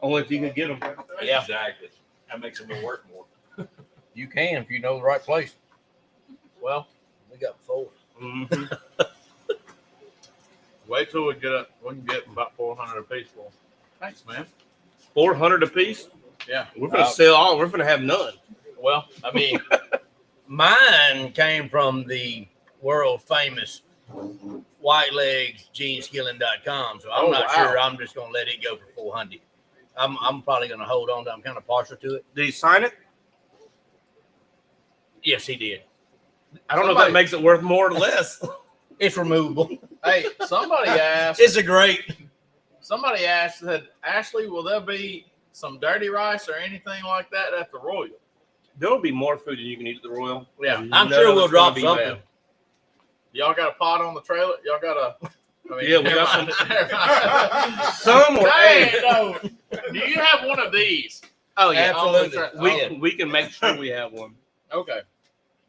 Only if you can get them. Yeah. Exactly. That makes them work more. You can if you know the right place. Well, We got 4. Mm-hmm. wait till we get up. We can get about 400 a piece for 'em. Thanks, man. 400 a piece. Yeah. We're going to sell all. We're going to have none. Well, I mean, Mine came from the world famous whitelegsgeneskilling.com. So I'm Oh, not wow. sure. I'm just going to let it go for 400. I'm probably going to hold on to. I'm kind of partial to it. Did he sign it? Yes, he did. I don't know if Somebody- that makes it worth more or less. It's removable. hey, somebody asked. It's a great. Somebody asked that Ashley, will there be some dirty rice or anything like that at the Royal? There'll be more food than you can eat at the Royal. Yeah. I'm None sure of we'll it's gonna drop be something. bad. Y'all got a pot on the trailer? Y'all got a. I mean, Yeah, we got never mind. Some or Hey, no. Do you have one of these? Oh yeah, Absolutely. we can make sure we have one. Okay.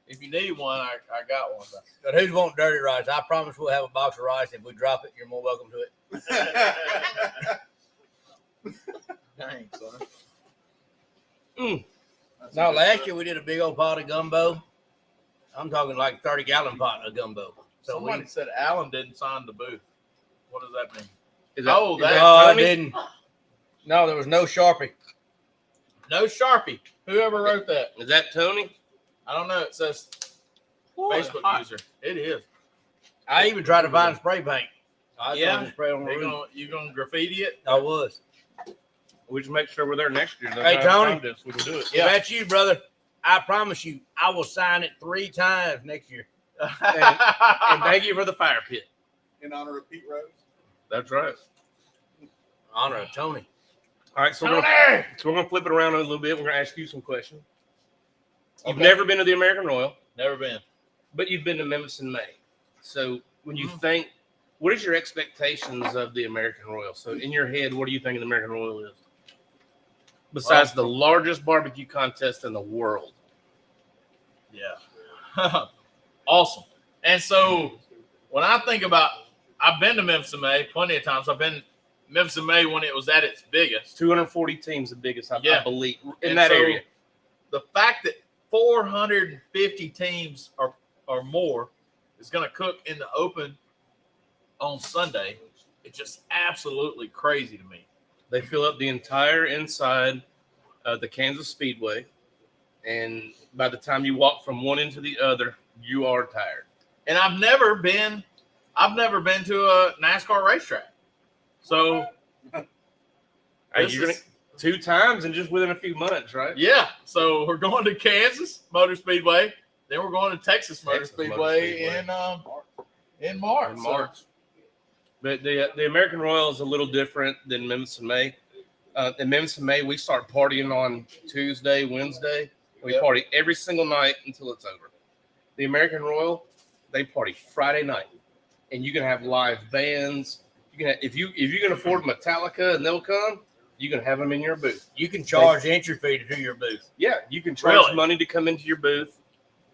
If you need one, I got one. But who's wanting dirty rice? I promise we'll have a box of rice. If we drop it, you're more welcome to it. Dang, son. Now, last year we did a big old pot of gumbo. I'm talking like 30-gallon pot of gumbo. So Somebody said Alan didn't sign the booth. What does that mean? Is Oh, is that- no, I Tony? didn't. No, there was no Sharpie. No Sharpie. Whoever wrote that. Is that Tony? I don't know. It says Facebook user. It is. I even tried to find spray paint. I Yeah. tried to spray on the You roof. gonna graffiti it? I was. We just make sure we're there next year. Hey, Tony. We can do it. Yeah. That's you, brother. I promise you, I will sign it 3 times next year. And thank you for the fire pit. In honor of Pete Rose. That's right. Honor of Tony. All right, so Tony! we're gonna flip it around a little bit. We're gonna ask you some questions. You've Okay. never been to the American Royal, Never been. but you've been to Memphis in May. So when you think, what is your expectations of the American Royal? So in your head, what do you think the American Royal is? Besides the largest barbecue contest in the world. Yeah. Awesome. And so when I think about, I've been to Memphis in May plenty of times. I've been to Memphis in May when it was at its biggest. 240 teams, the biggest, I believe, in And that so area. The fact that 450 teams or more is going to cook in the open on Sunday, it's just absolutely crazy to me. They fill up the entire inside of the Kansas Speedway, and by the time you walk from one end to the other, you are tired. And I've never been to a NASCAR racetrack. So Hey, this you're gonna is- 2 times and just within a few months, right? yeah, so we're going to Kansas Motor Speedway, then we're going to Texas Motor Texas Motor Speedway Speedway. in March. In March. But the American Royal is a little different than Memphis in May. In Memphis in May, we start partying on Tuesday, Wednesday. We Yep. party every single night until it's over. The American Royal, they party Friday night, and you can have live bands. You can have, if you can afford Metallica and they'll come, you can have them in your booth. You can charge entry fee to do your booth. Yeah, you can charge Really? money to come into your booth.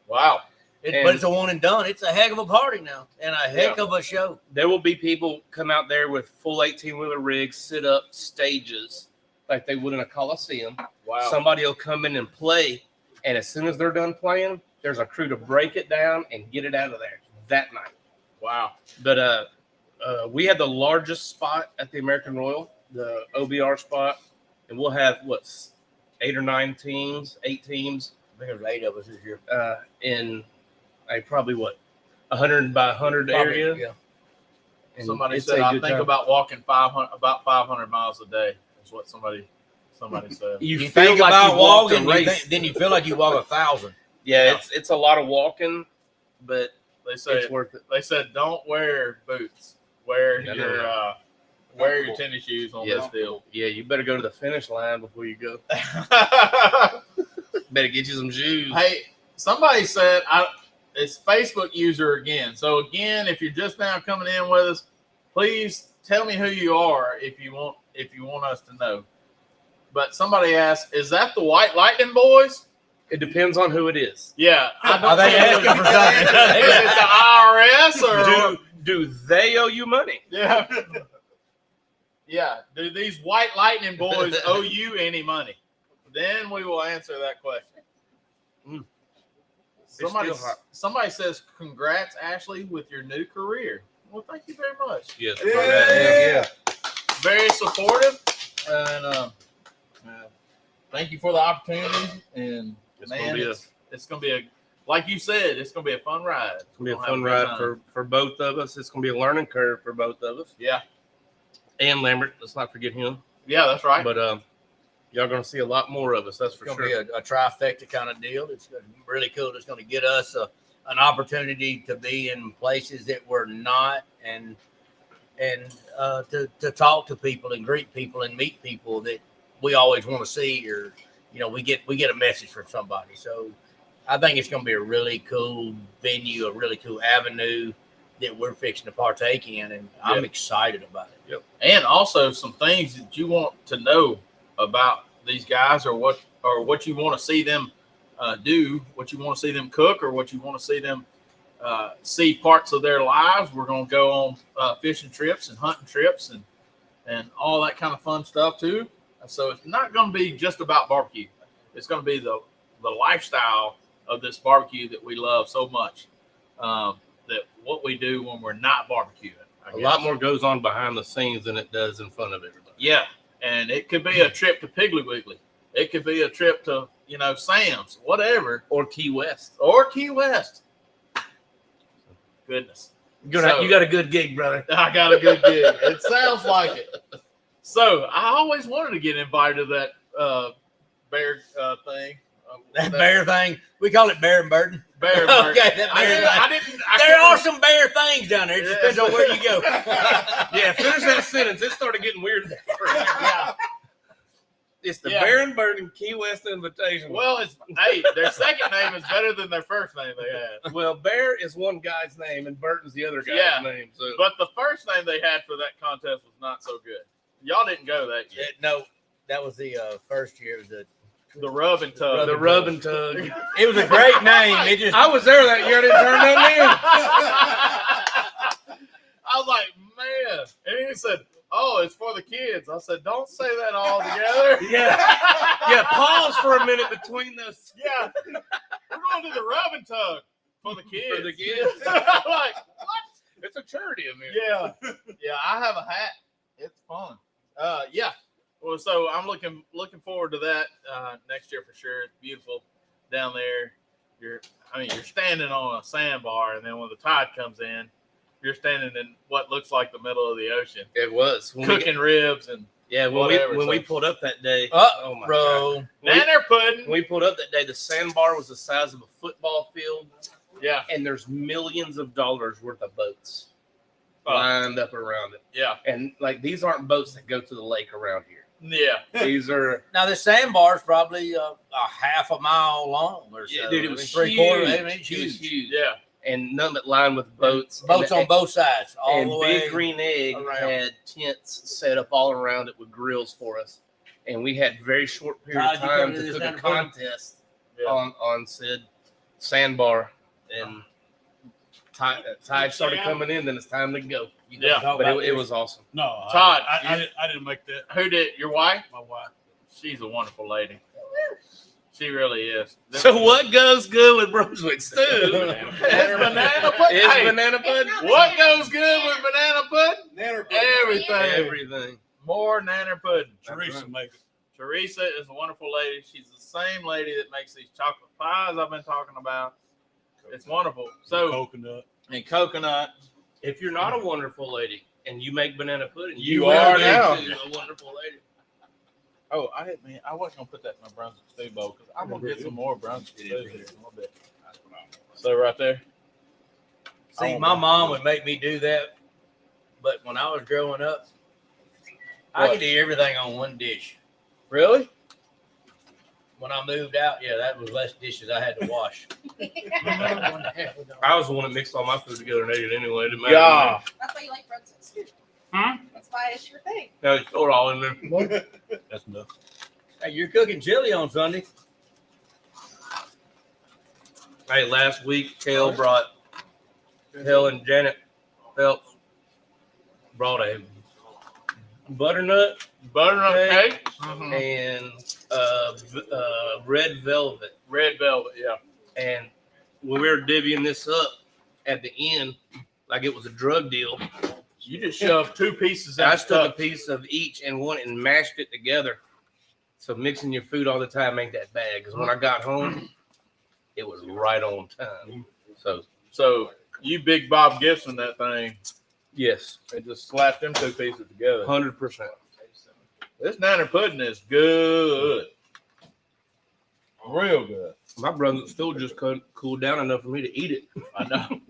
Wow. But And- it's a one and done. It's a heck of a party now and a heck of a show. There will be people come out there with full 18-wheeler rigs, sit up stages like they would in a Coliseum. Wow. Somebody will come in and play, and as soon as they're done playing, there's a crew to break it down and get it out of there that night. Wow. But we had the largest spot at the American Royal, the OBR spot, and we'll have 8 or 9 teams, 8 teams I think there's 8 of us this year. in a probably 100 by 100 Probably, area. yeah. And Somebody it's said a I good think time. about walking 500 miles a day. Is what somebody said. You You feel think like about you walked a walking, race. then you feel like you walk 1,000. Yeah, it's a lot of walking, but They said it's worth it. they said don't wear boots. Wear No, your no. wear your tennis shoes on Yeah. this deal. Yeah, you better go to the finish line before you go. Better get you some shoes. Hey, somebody said it's Facebook user again. So again, if you're just now coming in with us, please tell me who you are if you want us to know. But somebody asked, is that the White Lightning Boys? It depends on who it is. Yeah. Are they asking for something? Is it the IRS or Do they owe you money? yeah. Yeah. Do these White Lightning Boys owe you any money? Then we will answer that question. Mm. Somebody, It's still hot. somebody says, congrats, Ashley, with your new career. Well, thank you very much. Yes. Yeah. Very supportive. And thank you for the opportunity. And It's man, gonna be it's going to be like you said, it's going to be a fun ride. It's gonna be a We'll have fun great ride time. for both of us. It's gonna be a learning curve for both of us. Yeah. And Lambert, let's not forget him. Yeah, that's right. But y'all gonna see a lot more of us. That's for It's going sure. to be a trifecta kind of deal. It's gonna be really cool. It's going to get us an opportunity to be in places that we're not, and to talk to people and greet people and meet people that we always want to see, or we get a message from somebody. So I think it's going to be a really cool venue, a really cool avenue that we're fixing to partake in, and I'm excited about it. And also some things that you want to know about these guys, or what you want to see them do, what you want to see them cook, or what you want to see them see parts of their lives. We're going to go on fishing trips and hunting trips and all that kind of fun stuff too. So it's not going to be just about barbecue. It's going to be the lifestyle of this barbecue that we love so much. That what we do when we're not barbecuing. I A guess. lot more goes on behind the scenes than it does in front of everybody. Yeah, and it could be a trip to Piggly Wiggly. It could be a trip to Sam's, whatever, Or Key West. or Key West. Goodness. You got a good gig, brother. I got a good gig. It sounds like it. So I always wanted to get invited to that bear thing. That bear thing. We call it bear and burden. Bear. Okay, that bear thing. There are some bear things down there. It just depends on where you go. Yeah, finish that sentence. It started getting weird. Yeah. It's the Yeah. Bear and Burden Key West Invitation. Well, their second name is better than their first name they had. Well, Bear is one guy's name and Burton's the other guy's Yeah. name. So But the first name they had for that contest was not so good. Y'all didn't go that year. No, that was the first year. It was The rub and tug. the rub and tug. it was a great name. It just I was there that year. I didn't turn that I was like, man. And he said, oh, it's for the kids. I said, don't say that all together. in. Yeah. Pause for a minute between those. Yeah. We're going to the rub and tug for the kids. For the kids. I'm like, It's a charity event. yeah. Yeah, I have a hat. It's fun. Yeah. Well, so I'm looking forward to that next year for sure. It's beautiful down there. You're standing on a sandbar, and then when the tide comes in, you're standing in what looks like the middle of the ocean, It was. cooking ribs and When whatever, we so- pulled up that day. Oh my God. bro. nanner pudding. When we pulled up that day, the sandbar was the size of a football field, Yeah, and there's millions of dollars worth of boats Oh. lined up around it. yeah, And like these aren't boats that go to the lake around here. yeah. These are Now the sandbar's probably a half a mile long or so. yeah, dude. It was I mean, 3/4. huge. I mean, it's It was huge. huge. Yeah. And none of it lined with boats. Boats and, on both sides, all and the way. Big Green Egg around. had tents set up all around it with grills for us, and we had very short period of Todd, you come time to to this cook a nanner pudding? contest Yeah. on said sandbar, and tide started coming in. Then it's time to go. You gonna Yeah, talk But about it this? was awesome. No, Todd, I didn't make that. Who did your wife? My wife. She's a wonderful lady. She really is. So what goes good with Brunswick Stew? It's banana pudding. Is Hey, banana pudding. what goes good with banana pudding? Nanner Everything. Everything. More nanner pudding. Teresa make it. Teresa is a wonderful lady. She's the same lady that makes these chocolate pies I've been talking about. It's wonderful. So Coconut. and coconut. If you're not a wonderful lady and you make banana pudding, You will are be now. a wonderful lady. Oh, I wasn't gonna put that in my Brunswick Stew bowl because I'm gonna get some more Brunswick Stew here in a little bit. So right there. See, Oh, my my mom would make me do that, but when I was growing up, I What? could eat everything on one dish. Really? When I moved out, yeah, that was less dishes I had to wash. I was the one that mixed all my food together and ate it anyway. It didn't matter. Yeah. That's why you like Brunswick Stew. Hmm? That's why it's your thing. Now you throw it all in there. That's enough. Hey, you're cooking chili on Sunday. Hey, last week, Kel and Janet Phelps brought a butternut Butternut Cake. cake. Mhm. and red velvet. Red velvet. Yeah. And when we were divvying this up at the end, like it was a drug deal, You just shoved two pieces in I the just took a cup. piece of each and one and mashed it together. So mixing your food all the time ain't that bad. Because when I got home, it was right on time. So you big Bob Gibson that thing Yes, and just slapped them two pieces together. 100%. This nanner pudding is good. Real good. My brother still just couldn't cool down enough for me to eat it. I know.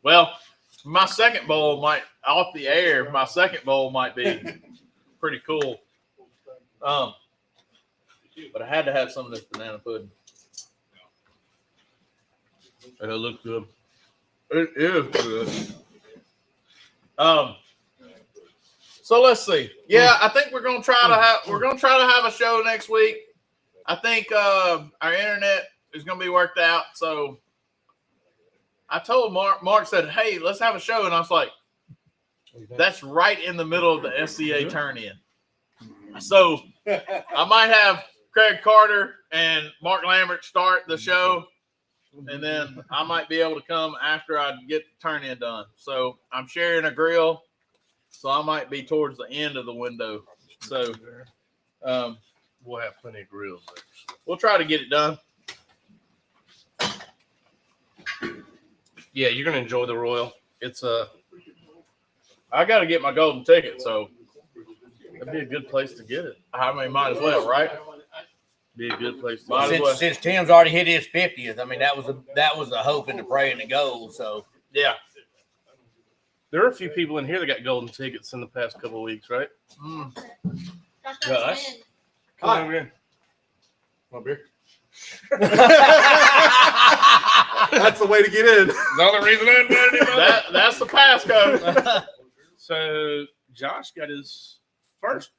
Well, my second bowl might off the air. My second bowl might be pretty cool. But I had to have some of this banana pudding. And it looked good. It is good. So let's see. Yeah, I think we're gonna try to have a show next week. I think our internet is gonna be worked out. So I told Mark. Mark said, "Hey, let's have a show," and I was like, "That's right in the middle of the SCA turn-in." So I might have Craig Carter and Mark Lambert start the show, and then I might be able to come after I get the turn-in done. So I'm sharing a grill, so I might be towards the end of the window. So We'll have plenty of grills there. We'll try to get it done. Yeah, you're gonna enjoy the Royal. It's I got to get my golden ticket, so that'd be a good place to get it. I mean, might as well, right? Be a good place to Might get as it. well. Since Tim's already hit his 50th, I mean that was a hope and a pray and a goal. So Yeah. There are a few people in here that got golden tickets in the past couple of weeks, right? Mm. Josh got Gosh. his win. Come on over here. My beer. That's the way to get in. The only reason I didn't do that. That's the passcode. So Josh got his first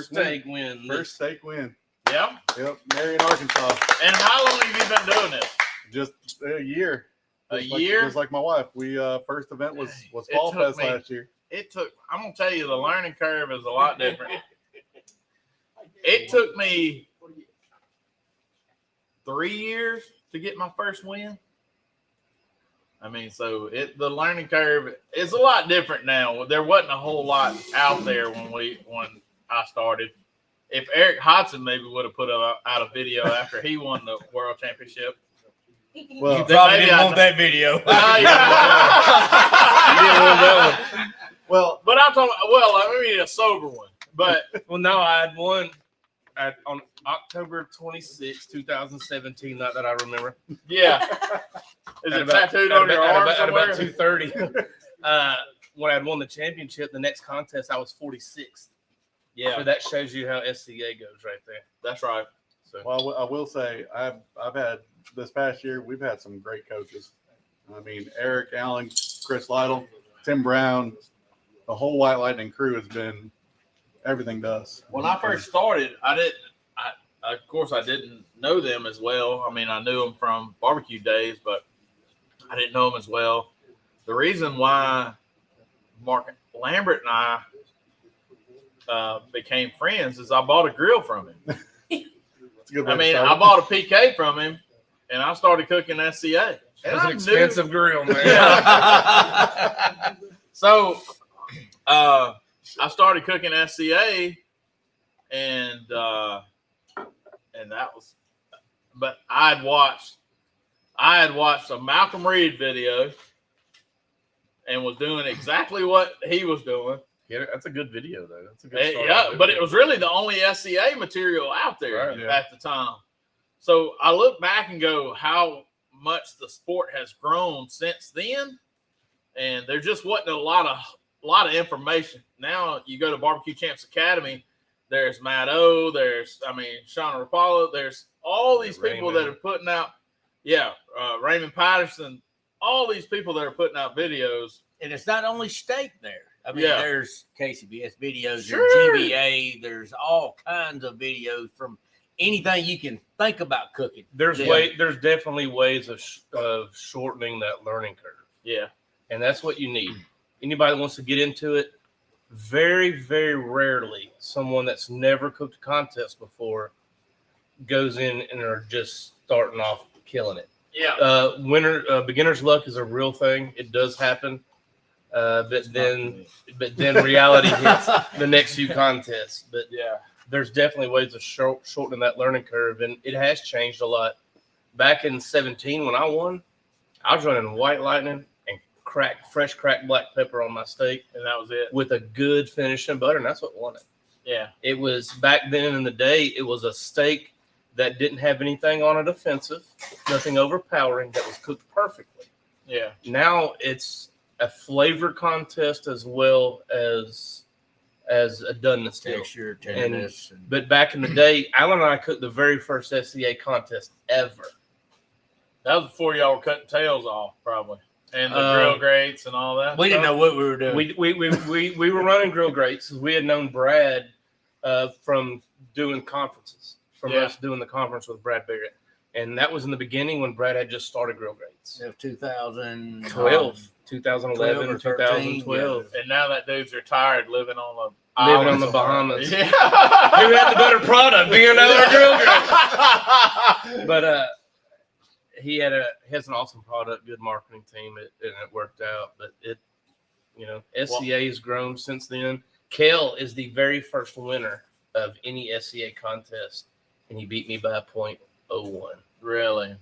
steak win. First steak win. Yeah. Yep, Marion, Arkansas. And how long have you been doing this? Just a year. A Just year? Just like my wife. We first event was It Fall took Fest me- last year. It took, I'm going to tell you, the learning curve is a lot different. It took me 3 years to get my first win. I mean, so the learning curve is a lot different now. There wasn't a whole lot out there when I started. If Eric Hodson maybe would have put out a video after he won the world championship. Well, you probably maybe didn't I- want that video. You didn't want that one. well, But I'm talking, I mean a sober one. But Well, no, I had one on October 26, 2017. Not that I remember. yeah. Is it tattooed on your arm at somewhere? about 2:30. When I had won the championship, the next contest I was 46th. Yeah, So that shows you how SCA goes right there. that's right. So well, I will say I've had this past year. We've had some great coaches. I mean, Eric Allen, Chris Lytle, Tim Brown, the whole White Lightning crew has been everything to us. When I first started, of course, I didn't know them as well. I mean, I knew them from barbecue days, but I didn't know them as well. The reason why Mark Lambert and I became friends is I bought a grill from him. It's a good way I to mean, start. I bought a PK from him, and I started cooking SCA. And that's I an expensive grill, man. So I started cooking SCA, and that was. But I had watched a Malcolm Reed video, and was doing exactly what he was doing. Yeah, that's a good video, though. That's a good. And, start yeah, video. but it was really the only SCA material out there Right, yeah. at the time. So I look back and go, how much the sport has grown since then, and there just wasn't a lot of information. Now you go to Barbecue Champs Academy, there's Matt O, there's Sean Rapallo, there's all these people Raymond. that are putting out, Raymond Patterson, all these people that are putting out videos. And it's not only steak there. I mean, Yeah. there's KCBS videos, Sure. there's GBA, there's all kinds of videos from anything you can think about cooking. There's Yeah. there's definitely ways of shortening that learning curve, Yeah. and that's what you need. Anybody that wants to get into it, very, very rarely someone that's never cooked a contest before goes in and are just starting off killing it. Yeah. Beginner's luck is a real thing. It does happen, but then reality hits the next few contests. But Yeah. there's definitely ways of shortening that learning curve, and it has changed a lot. Back in 17, when I won, I was running White Lightning and fresh cracked black pepper on my steak And that was it. with a good finish and butter, and that's what won it. Yeah. It was back then in the day, it was a steak that didn't have anything on it offensive, nothing overpowering, that was cooked perfectly. Yeah. Now it's a flavor contest as well as a doneness deal. Texture, tenderness. And But back in the day, Alan and I cooked the very first SCA contest ever. That was before y'all were cutting tails off, probably. And the Um, grill grates and all that. we didn't know what we were doing. We were running grill grates. We had known Brad from doing conferences, from Yeah. us doing the conference with Brad Barrett. And that was in the beginning when Brad had just started grill grates. It was 2012. 2011, 12 or 13, 2012. And now that dude's retired living on the Living on islands the Bahamas. Yeah. Who had the better product, being another grill grate? But he has an awesome product, good marketing team, and it worked out. But SCA has grown since then. Kale is the very first winner of any SCA contest, and he beat me by a .01. Really?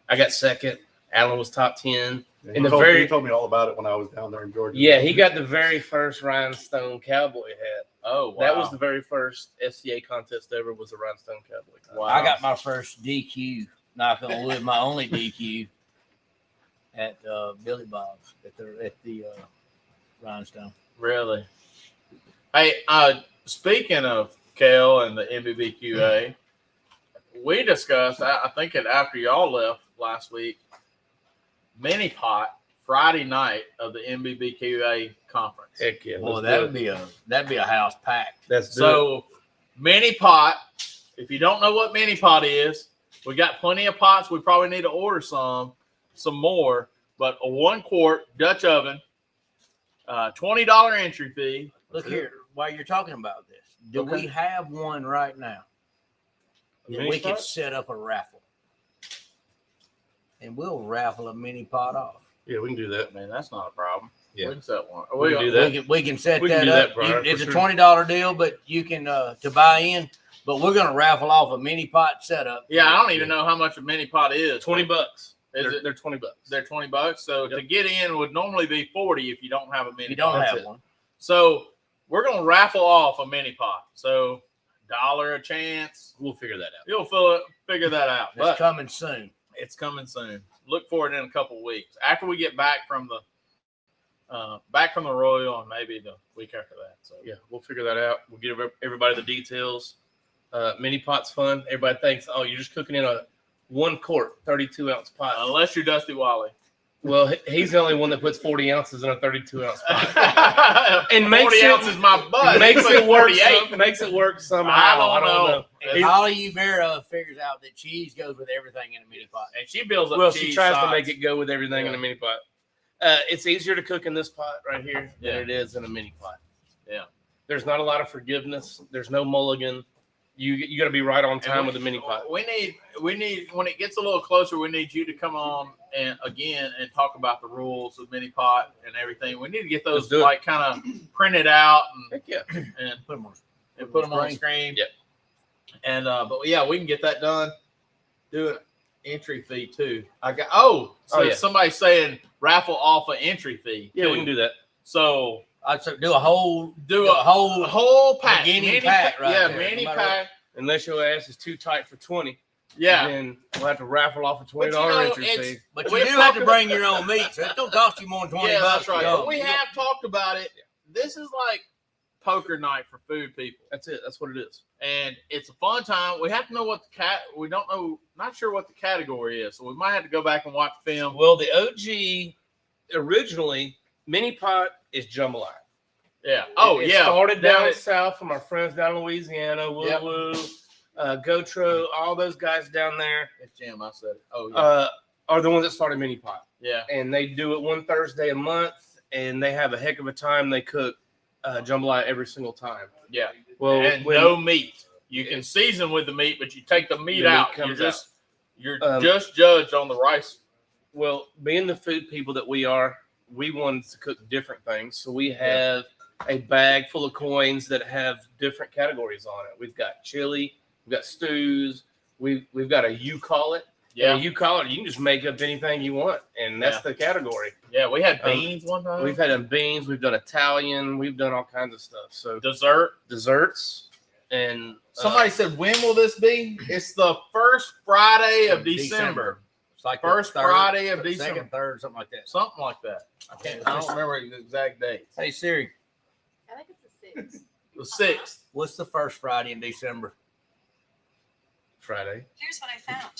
I got second. Alan was top 10. Yeah, In he the told, very- he told me all about it when I was down there in Georgia. Yeah, he got the very first rhinestone cowboy hat. Oh, wow. That was the very first SCA contest ever, was a rhinestone cowboy contest. Wow. I got my first DQ, knock on wood, my only DQ at Billy Bob's at the Rhinestone. Really? Hey, speaking of Kel and the MBBQA, we discussed, I think after y'all left last week, mini pot Friday night of the MBBQA conference. Heck yeah. Well, let's do it. that'd be a house packed. Let's do it. So, mini pot, if you don't know what mini pot is, we got plenty of pots. We probably need to order some more, but a 1 quart Dutch oven, $20 entry fee. Look here, while you're talking about this, do Okay. we have one right now A that mini we could pot? set up a raffle? And we'll raffle a mini pot off. Yeah, we can do that. Man, that's not a problem. Yeah. We can set one. We can do that. We can set We can that do up. that, Brian, It's for a sure. $20 deal, but you can to buy in. But we're gonna raffle off a mini pot setup. Yeah, I don't even know how much a mini pot is. $20. Is They're, it? they're $20. They're $20. So Yep. to get in would normally be 40 if you don't have a mini If you don't pot. That's have it. one. So we're gonna raffle off a mini pot. So $1 a chance. We'll figure that out. You'll figure that out. It's But coming soon. it's coming soon. Look for it in a couple weeks after we get back from the Royal, and maybe the week after that. So Yeah, we'll figure that out. We'll give everybody the details. Mini pot's fun. Everybody thinks, oh, you're just cooking in a 1 quart, 32-ounce pot. unless you're Dusty Wally, Well, he's the only one that puts 40 ounces in a 32-ounce pot. and 40 40 ounces my butt. makes He put it work. 48. Makes it work somehow. I don't know. And Holly Vera figures out that cheese goes with everything in a mini pot. And she builds up Well, cheese she tries to socks. make it go with everything in a Yeah. mini pot. It's easier to cook in this pot right here Yeah. than it is in a mini pot. Yeah. There's not a lot of forgiveness. There's no mulligan. You got to be right on time with the mini pot. We need when it gets a little closer, we need you to come on and talk about the rules of mini pot and everything. We need to get those Let's do it. like kind of printed out Heck yeah. and Put 'em on. put them on screen. Yep. And but yeah, we can get that done. Do an entry fee too. So yeah. somebody's saying raffle off an entry fee. Yeah, too. we can do that. So I'd say do a whole do a whole pack, beginning mini pack right yeah, there. mini No matter pack. Unless your ass is too tight for 20. Yeah. Then we'll have to raffle off a $20 But you know, entry it's- fee. But We're you do have to talking bring your own meat, so it's gonna cost you more than 20 Yeah, bucks. that's right. to go. But we have talked about it. This is like poker night for food people, That's it. That's what it is. and it's a fun time. We have to know what we don't know, not sure what the category is, so we might have to go back and watch film. Well, the OG originally, mini pot is jambalaya. Yeah. Oh, It yeah. started Down down at- south from our friends down in Louisiana, Woo Yep. Woo, Gotro, all those guys down there It's Jim. I said it. Oh, yeah. are the ones that started mini pot. Yeah. And they do it one Thursday a month, and they have a heck of a time. They cook jambalaya every single time. Yeah. Well, And when- no meat. You can season with the meat, but you take the meat The meat out. comes You're Um, just judged on the rice. Well, being the food people that we are, we wanted to cook different things. So we have a bag full of coins that have different categories on it. We've got chili, we've got stews, we've got a you call it. Yeah. And a you call it, you can just make up anything you want, and that's the category. Yeah. We had beans one time. We've had beans, we've done Italian, we've done all kinds of stuff. So dessert. desserts and Somebody said, when will this be? It's the first Friday of December. It's like First the third, Friday of December. second, third, something like that. Something like that. I don't remember the exact date. Hey Siri, I think it's the 6th. The 6th. what's the first Friday in December? Friday. Here's what I found.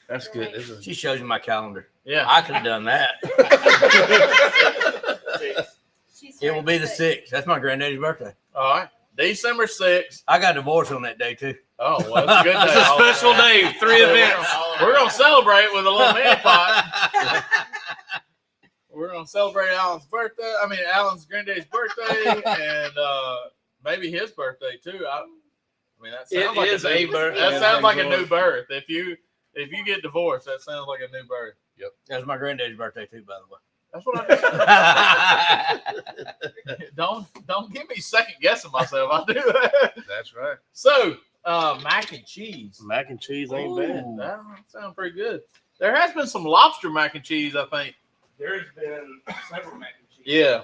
That's good. This is She shows you my calendar. Yeah. I could have done that. She's It will be the 6th. 6th. That's my granddaddy's birthday. All right. December 6th. I got divorced on that day too. Oh, well, that's a good day. That's a special day. 3 events. We're going to celebrate with a little mini pot. We're going to celebrate Alan's birthday. I mean, Alan's granddaddy's birthday and maybe his birthday too. I mean, that sounds It like is a a new birthday. That sounds like a new Birthday. birth. If you get divorced, that sounds like a new birth. That was my granddaddy's birthday too, by the way. That's what I just don't give me second guessing myself. I do that. That's right. So, mac and cheese. Mac and cheese ain't bad. Ooh, that sounds pretty good. There has been some lobster mac and cheese, I think. There's been several mac and cheese. Yeah.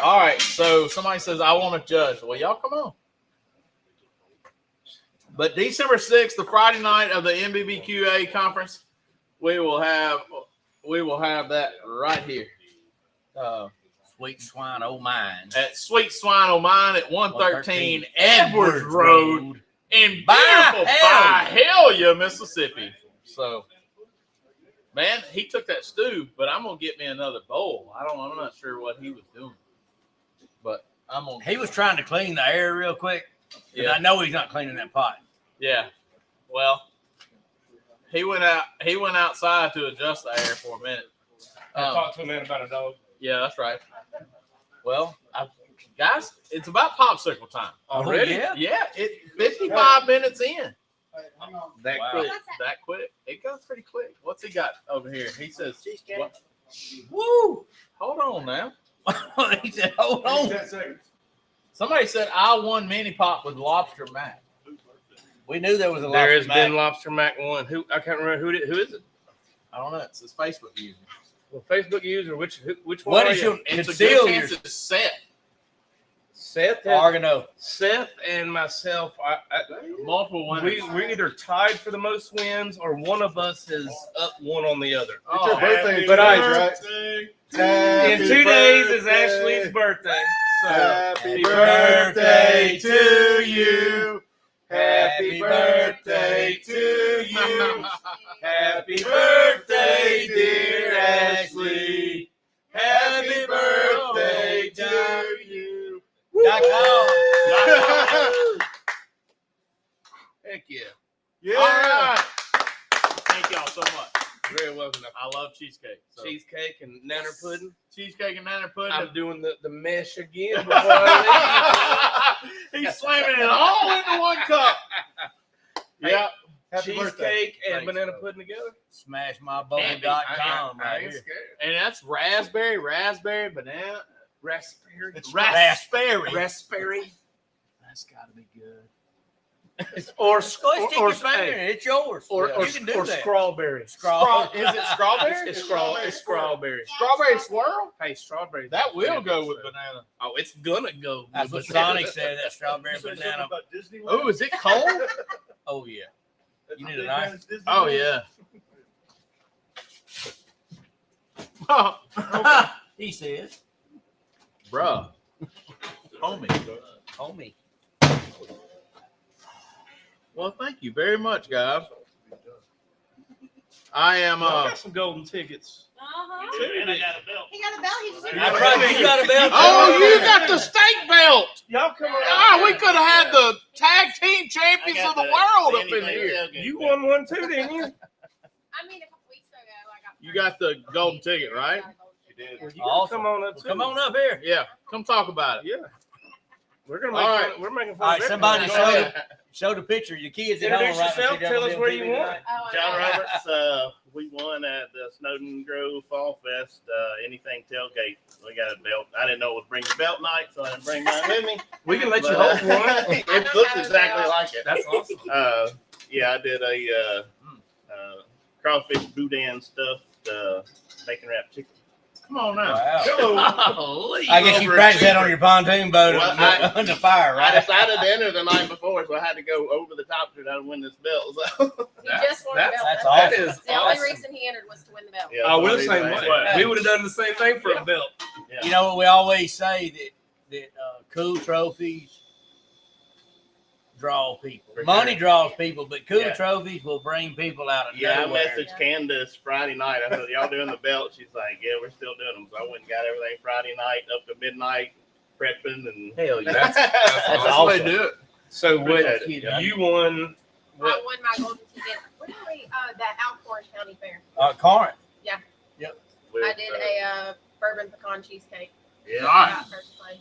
All right. So somebody says, I want to judge. Well, y'all come on. But December 6th, the Friday night of the MBBQA conference, we will have that right here. Sweet Swine O' Mine. At Sweet Swine O' Mine at 113 Edwards Road in By beautiful Byhalia, Mississippi. So, man, he took that stew, but I'm gonna get me another bowl. I'm not sure what he was doing, but I'm gonna. He was trying to clean the air real quick. Yeah. I know he's not cleaning that pot. Yeah. Well, he went outside to adjust the air for a minute. I talked to a man about a dog. Yeah, that's right. Well, guys, it's about popsicle time. Already? Yeah. Yeah, it's 55 minutes in. That Wow. quick. That quick. It goes pretty quick. What's he got over here? He says, what? Woo! Hold on now. He said, hold on. Somebody said, I won mini pop with lobster mac. We knew there was a There lobster has mac. been lobster mac one. Who I can't remember who is it? I don't know. It's his Facebook user. Well, Facebook user. Which one? What are is you? your It's a conceal good your chance it's Seth. Seth? Argano? Seth and myself. Multiple winners. We're either tied for the most wins, or one of us is up one on the other. It's your birthday, but I- right? In 2 days is Ashley's birthday. So Happy birthday to you. Happy birthday to you. happy birthday, dear Ashley. Happy birthday to you. Heck yeah. Yeah. All right. Thank y'all so much. Very welcome. I love cheesecake. So. Cheesecake and nanner pudding. Cheesecake and nanner pudding. I'm doing the mesh again before I He's slamming it all into one cup. Hey, Yep. Happy birthday. Cheesecake and Thanks, banana bro. pudding together. Smashmybowl.com I right ain't here. scared. And that's raspberry, banana, Raspberry. raspberry. Raspberry. That's got to be good. Or Go ahead, stick your finger in it. It's yours. or you can do that. strawberry. Is it strawberry? It's strawberry. Strawberry swirl? Hey, strawberry. That will go with banana. Oh, it's gonna go. That's with what banana. Sonic said. That strawberry banana. Oh, is it cold? Oh yeah. You need a knife. Oh, yeah. He says, Bruh. homie. Well, thank you very much, guys. I am, I got some golden tickets. And I got a belt. He got a belt. He just didn't That's right. You got a belt. oh, you got the steak belt. Y'all come on. Ah, we could have had the tag team champions of the world up in here. You won one too, didn't you? I mean, a couple weeks ago, I got. You got the golden ticket, right? Well, you Awesome. Come on up. Well, Too. come on up here. Yeah. Come talk about it. Yeah. We're gonna All make. right. Fun, we're making fun. All right, of somebody everybody. show Go ahead. Show the picture. Your kids at home. Introduce right? yourself. See Tell us them where on you TV won. tonight. Oh, John yeah. Roberts, we won at the Snowden Grove Fall Fest. Anything tailgate. We got a belt. I didn't know it would bring the belt night, so I didn't bring mine with me. We can let you But, hold one. it looks exactly like it. That's awesome. Yeah, I did a crawfish boudin stuffed bacon wrapped chicken. Come on now. Wow. I guess you practiced that on your pontoon boat Well, on the fire, I right? decided to enter the night before, so I had to go over the top to try to win this belt. So. He just won the belt. That's That awesome. is The only awesome. reason he entered was to win the belt. Yeah, Oh, we're the so same anyway. way. We would have done the same thing for a belt. Yeah. You know what we always say that cool trophies draw people. For Money sure. draws people, but cool Yeah. trophies will bring people out of Yeah, I nowhere. messaged Candace Friday night. I said, y'all doing the belt? She's like, yeah, we're still doing them. So I went and got everything Friday night up to midnight prepping. And Hell yeah. That's That's the way awesome. to do it. So what Appreciate it. you won? I won my golden ticket. What did we? That Alcorn County Fair. Corinth. with, I did a bourbon pecan cheesecake. yeah, I got first place.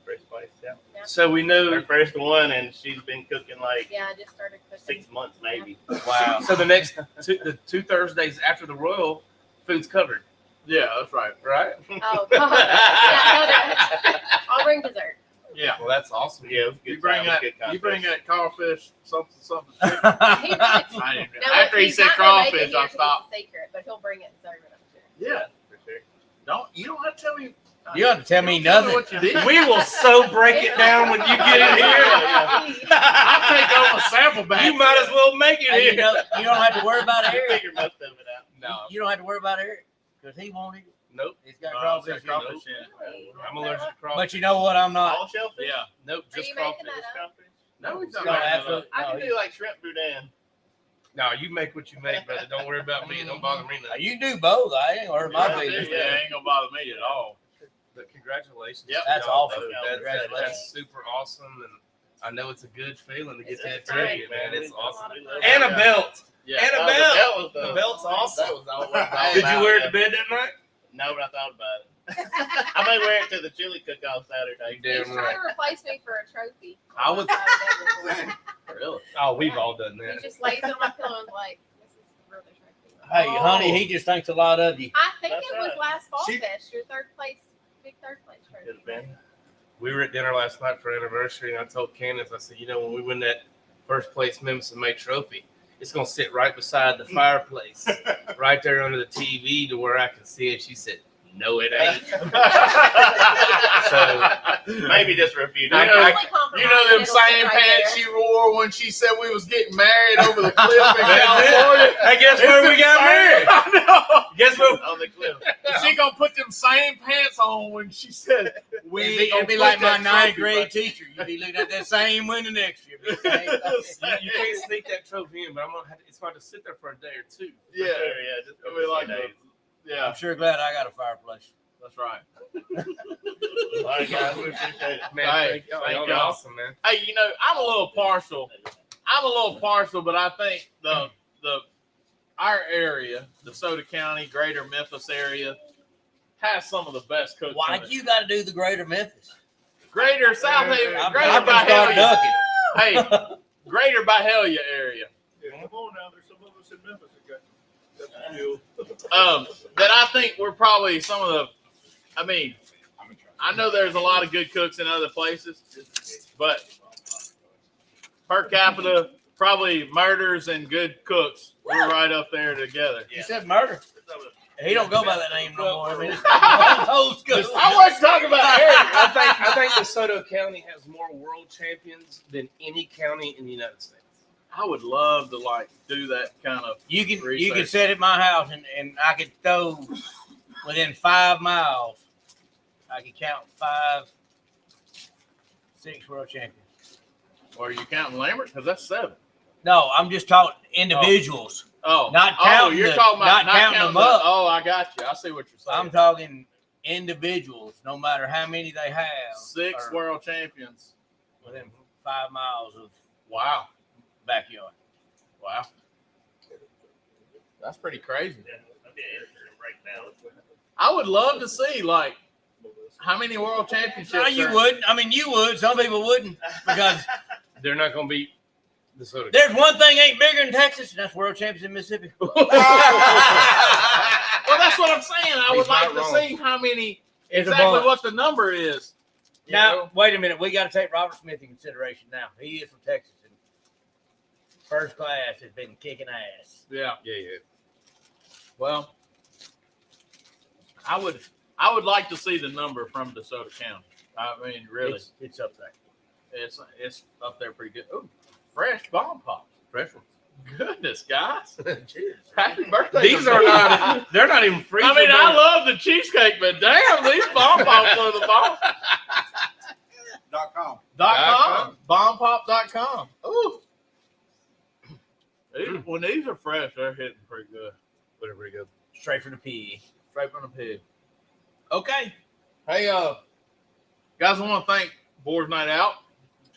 first place. Yeah, So we know. her first one, and she's been cooking like Yeah, I just started cooking. 6 months maybe. Wow. So the next two Thursdays after the Royal, food's covered. Yeah, that's right. right? Oh, God. Yeah, no, no. I'll bring dessert. Yeah. Well, that's awesome. Yeah, it was a You good bring time. that. Good You bring contest. that crawfish. Something. He really, I didn't, no, after he he's said not gonna make it crawfish, here I 'cause stopped. It's a secret, but he'll bring it and serve it. I'm sure. Yeah. For sure. You don't have to tell me. You don't have to tell me don't tell nothing. what you did. We will so break it down when you get in here. I'll take over sample bag. You might as well make it Hey, here. you don't have to worry about I Eric. figured most of it out. No, You don't have to worry about Eric because he won't eat it. nope. He's got Oh, crawfish. it's got crawfish in it. I'm allergic to crawfish. But you know what? I'm not. All shellfish? Yeah. Nope, Are just you making crawfish. that up? Crawfish? No, he's not. No, making that up. absolutely. I No, can he- do like shrimp boudin. No, you make what you make, brother. Don't worry about me. Don't bother me. None. You do both. I ain't hurt my Yeah, feelings. Yeah, it ain't gonna bother me at all. But congratulations. Yep. to That's y'all, awesome. though. Congratulations. That's super awesome, and I know it's a good feeling to get that It's great, turkey, man. It's We awesome. love it. And a belt. Yeah. And a Oh, belt. the belt was The belt's awesome. That was all about Did you wear it to it? bed that night? No, but I thought about it. I may wear it to the chili cook-off Saturday. He's trying to replace me for a trophy. I was- Really? Oh, we've all done He that. just lays on my pillow and like, this is really trophy. Hey, honey, he just thinks a lot of you. I think That's it was right. last fall She- fest, your third place, big third place trophy. Could have been. We were at dinner last night for anniversary, and I told Candace, I said, you know, when we win that first place Memphis May trophy, it's gonna sit right beside the fireplace, right there under the TV to where I can see it. She said, no, it ain't. Maybe just for a few You days. know- Only You compromise, know them it'll sit same right pants there. she wore when she said we was getting married over the cliff in That's it. California. Hey, guess where we got married? I know. Guess what? On the cliff. She gonna put them same pants on when she said we. It'd be like my ninth grade teacher. You'd be looking at that same window next year. Be the same thing. You can't sneak that trophy in, but it's going to sit there for a day or two. Yeah, Sure, yeah. Just I mean, like, days. yeah, I'm sure glad I got a fireplace. that's right. All right, guys, we appreciate it. Man, Hey, thank y'all. thank Y'all are y'all. awesome, man. Hey, you know, I'm a little partial, but I think the our area, DeSoto County, Greater Memphis area, has some of the best cooks. in Why'd it. you got to do the Greater Memphis? Greater South Haven, I'm Greater gonna start Byhalia. ducking. Hey, Greater Byhalia area. Come on now, there's some of us in Memphis that got the deal. That I think we're probably some of the. I mean, I know there's a lot of good cooks in other places, but per capita, probably murders and good cooks. We're right up there together. You said murder. He don't go by that name no more. I mean, old school. I was talking about Eric. I think DeSoto County has more world champions than any county in the United States. I would love to do that kind of. You can Research. sit at my house and I could throw within 5 miles. I could count 6 world champions. Or are you counting Lambert? Because that's 7. No, I'm just talking individuals. Oh, Not counting you're the- talking about not counting them the- up. Oh, I got you. I see what you're saying. I'm talking individuals, no matter how many they have. 6 are world champions. within 5 miles of Wow. backyard. Wow. That's pretty crazy. I would love to see how many world championships. No, you are- wouldn't. I mean, you would. Some people wouldn't because They're not going to beat DeSoto. there's one thing ain't bigger than Texas, and that's world champions in Mississippi. Well, that's what I'm saying. I would He's like not to wrong. see how many It's a exactly bunch. what the number is. You Now, know? wait a minute. We got to take Robert Smith in consideration now. He is from Texas. And first class has been kicking ass. Yeah. Yeah. Well, I would like to see the number from DeSoto County. I mean, really, It's up there. it's up there pretty good. Ooh, fresh bomb pops. Fresh ones. Goodness, guys! Cheers. Happy birthday! These to are me. not, they're not even free. I mean, I love the cheesecake, but damn, these bomb pops are the bomb. .com. Bombpop.com. Ooh. When these are fresh, they're hitting pretty good. Whatever you go. Straight from the pig. Straight from the pig. Okay. Hey, guys, I want to thank Boar's Night Out,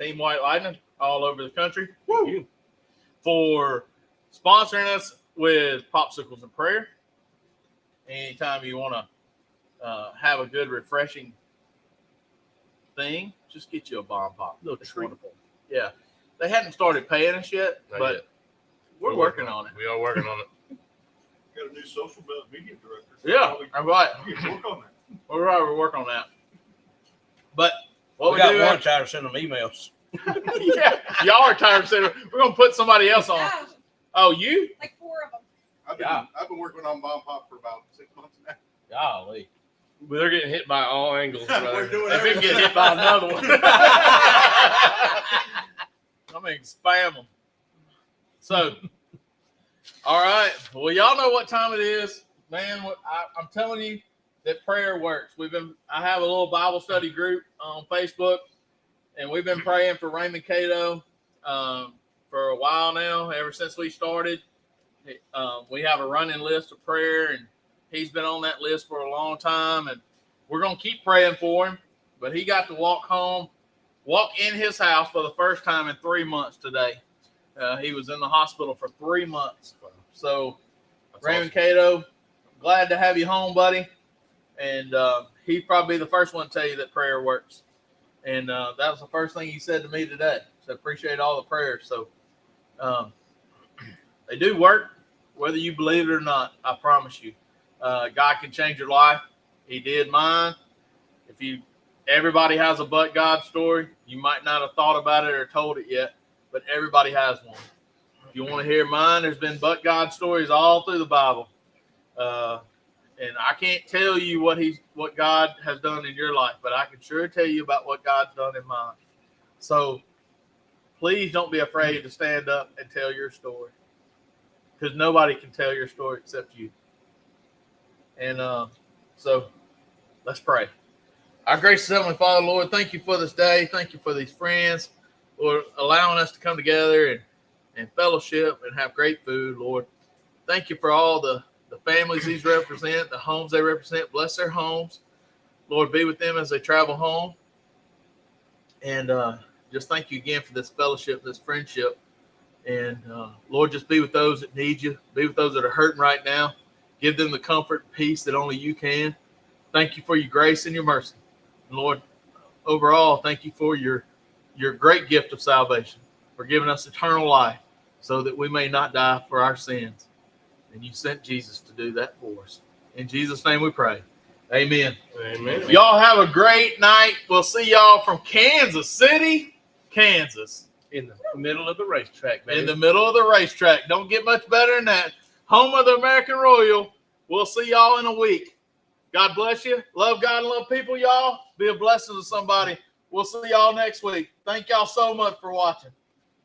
Team White Lightning, all over the country, for sponsoring us with Popsicles and Prayer. Anytime you want to have a good, refreshing thing, just get you a bomb pop. It's wonderful. Yeah. They hadn't started paying us yet, Not but yet. we're working on it. We are working on it. Got a new social media director. Yeah, I'm right. We can work on that. We're right. We're working on that. But what We we got do, one tired of sending them emails. yeah, y'all are tired of saying we're gonna put somebody else on. Yeah, Oh, you? like 4 of them. I've been working on Bomb Pop for about 6 months now. Golly. But they're getting hit by all angles. We're brother. doing If it everything. get hit by another one, I mean, spam them. So, all right. Well, y'all know what time it is, man. I'm telling you that prayer works. I have a little Bible study group on Facebook, and we've been praying for Raymond Cato for a while now. Ever since we started, we have a running list of prayer, and he's been on that list for a long time, and we're gonna keep praying for him. But he got to walk in his house for the first time in 3 months today. He was in the hospital for 3 months. So, That's Raymond awesome. Cato, glad to have you home, buddy. And he'd probably be the first one to tell you that prayer works. And that was the first thing he said to me today. So, appreciate all the prayers. So, they do work, whether you believe it or not. I promise you. God can change your life. He did mine. Everybody has a but God story. You might not have thought about it or told it yet, but everybody has one. If you want to hear mine, there's been but God stories all through the Bible. And I can't tell you what God has done in your life, but I can sure tell you about what God's done in mine. So please don't be afraid to stand up and tell your story, because nobody can tell your story except you. And so let's pray. Our gracious Heavenly Father, Lord, thank you for this day. Thank you for these friends, Lord, allowing us to come together and fellowship and have great food, Lord. Thank you for all the families these represent, the homes they represent. Bless their homes. Lord, be with them as they travel home. And just thank you again for this fellowship, this friendship. And Lord, just be with those that need you. Be with those that are hurting right now. Give them the comfort and peace that only you can. Thank you for your grace and your mercy. And Lord, overall, thank you for your great gift of salvation, for giving us eternal life so that we may not die for our sins. And you sent Jesus to do that for us. In Jesus' name we pray. Amen. Amen. Y'all have a great night. We'll see y'all from Kansas City, Kansas. In the middle of the racetrack, baby. In the middle of the racetrack. Don't get much better than that. Home of the American Royal. We'll see y'all in a week. God bless you. Love God and love people, y'all. Be a blessing to somebody. We'll see y'all next week. Thank y'all so much for watching.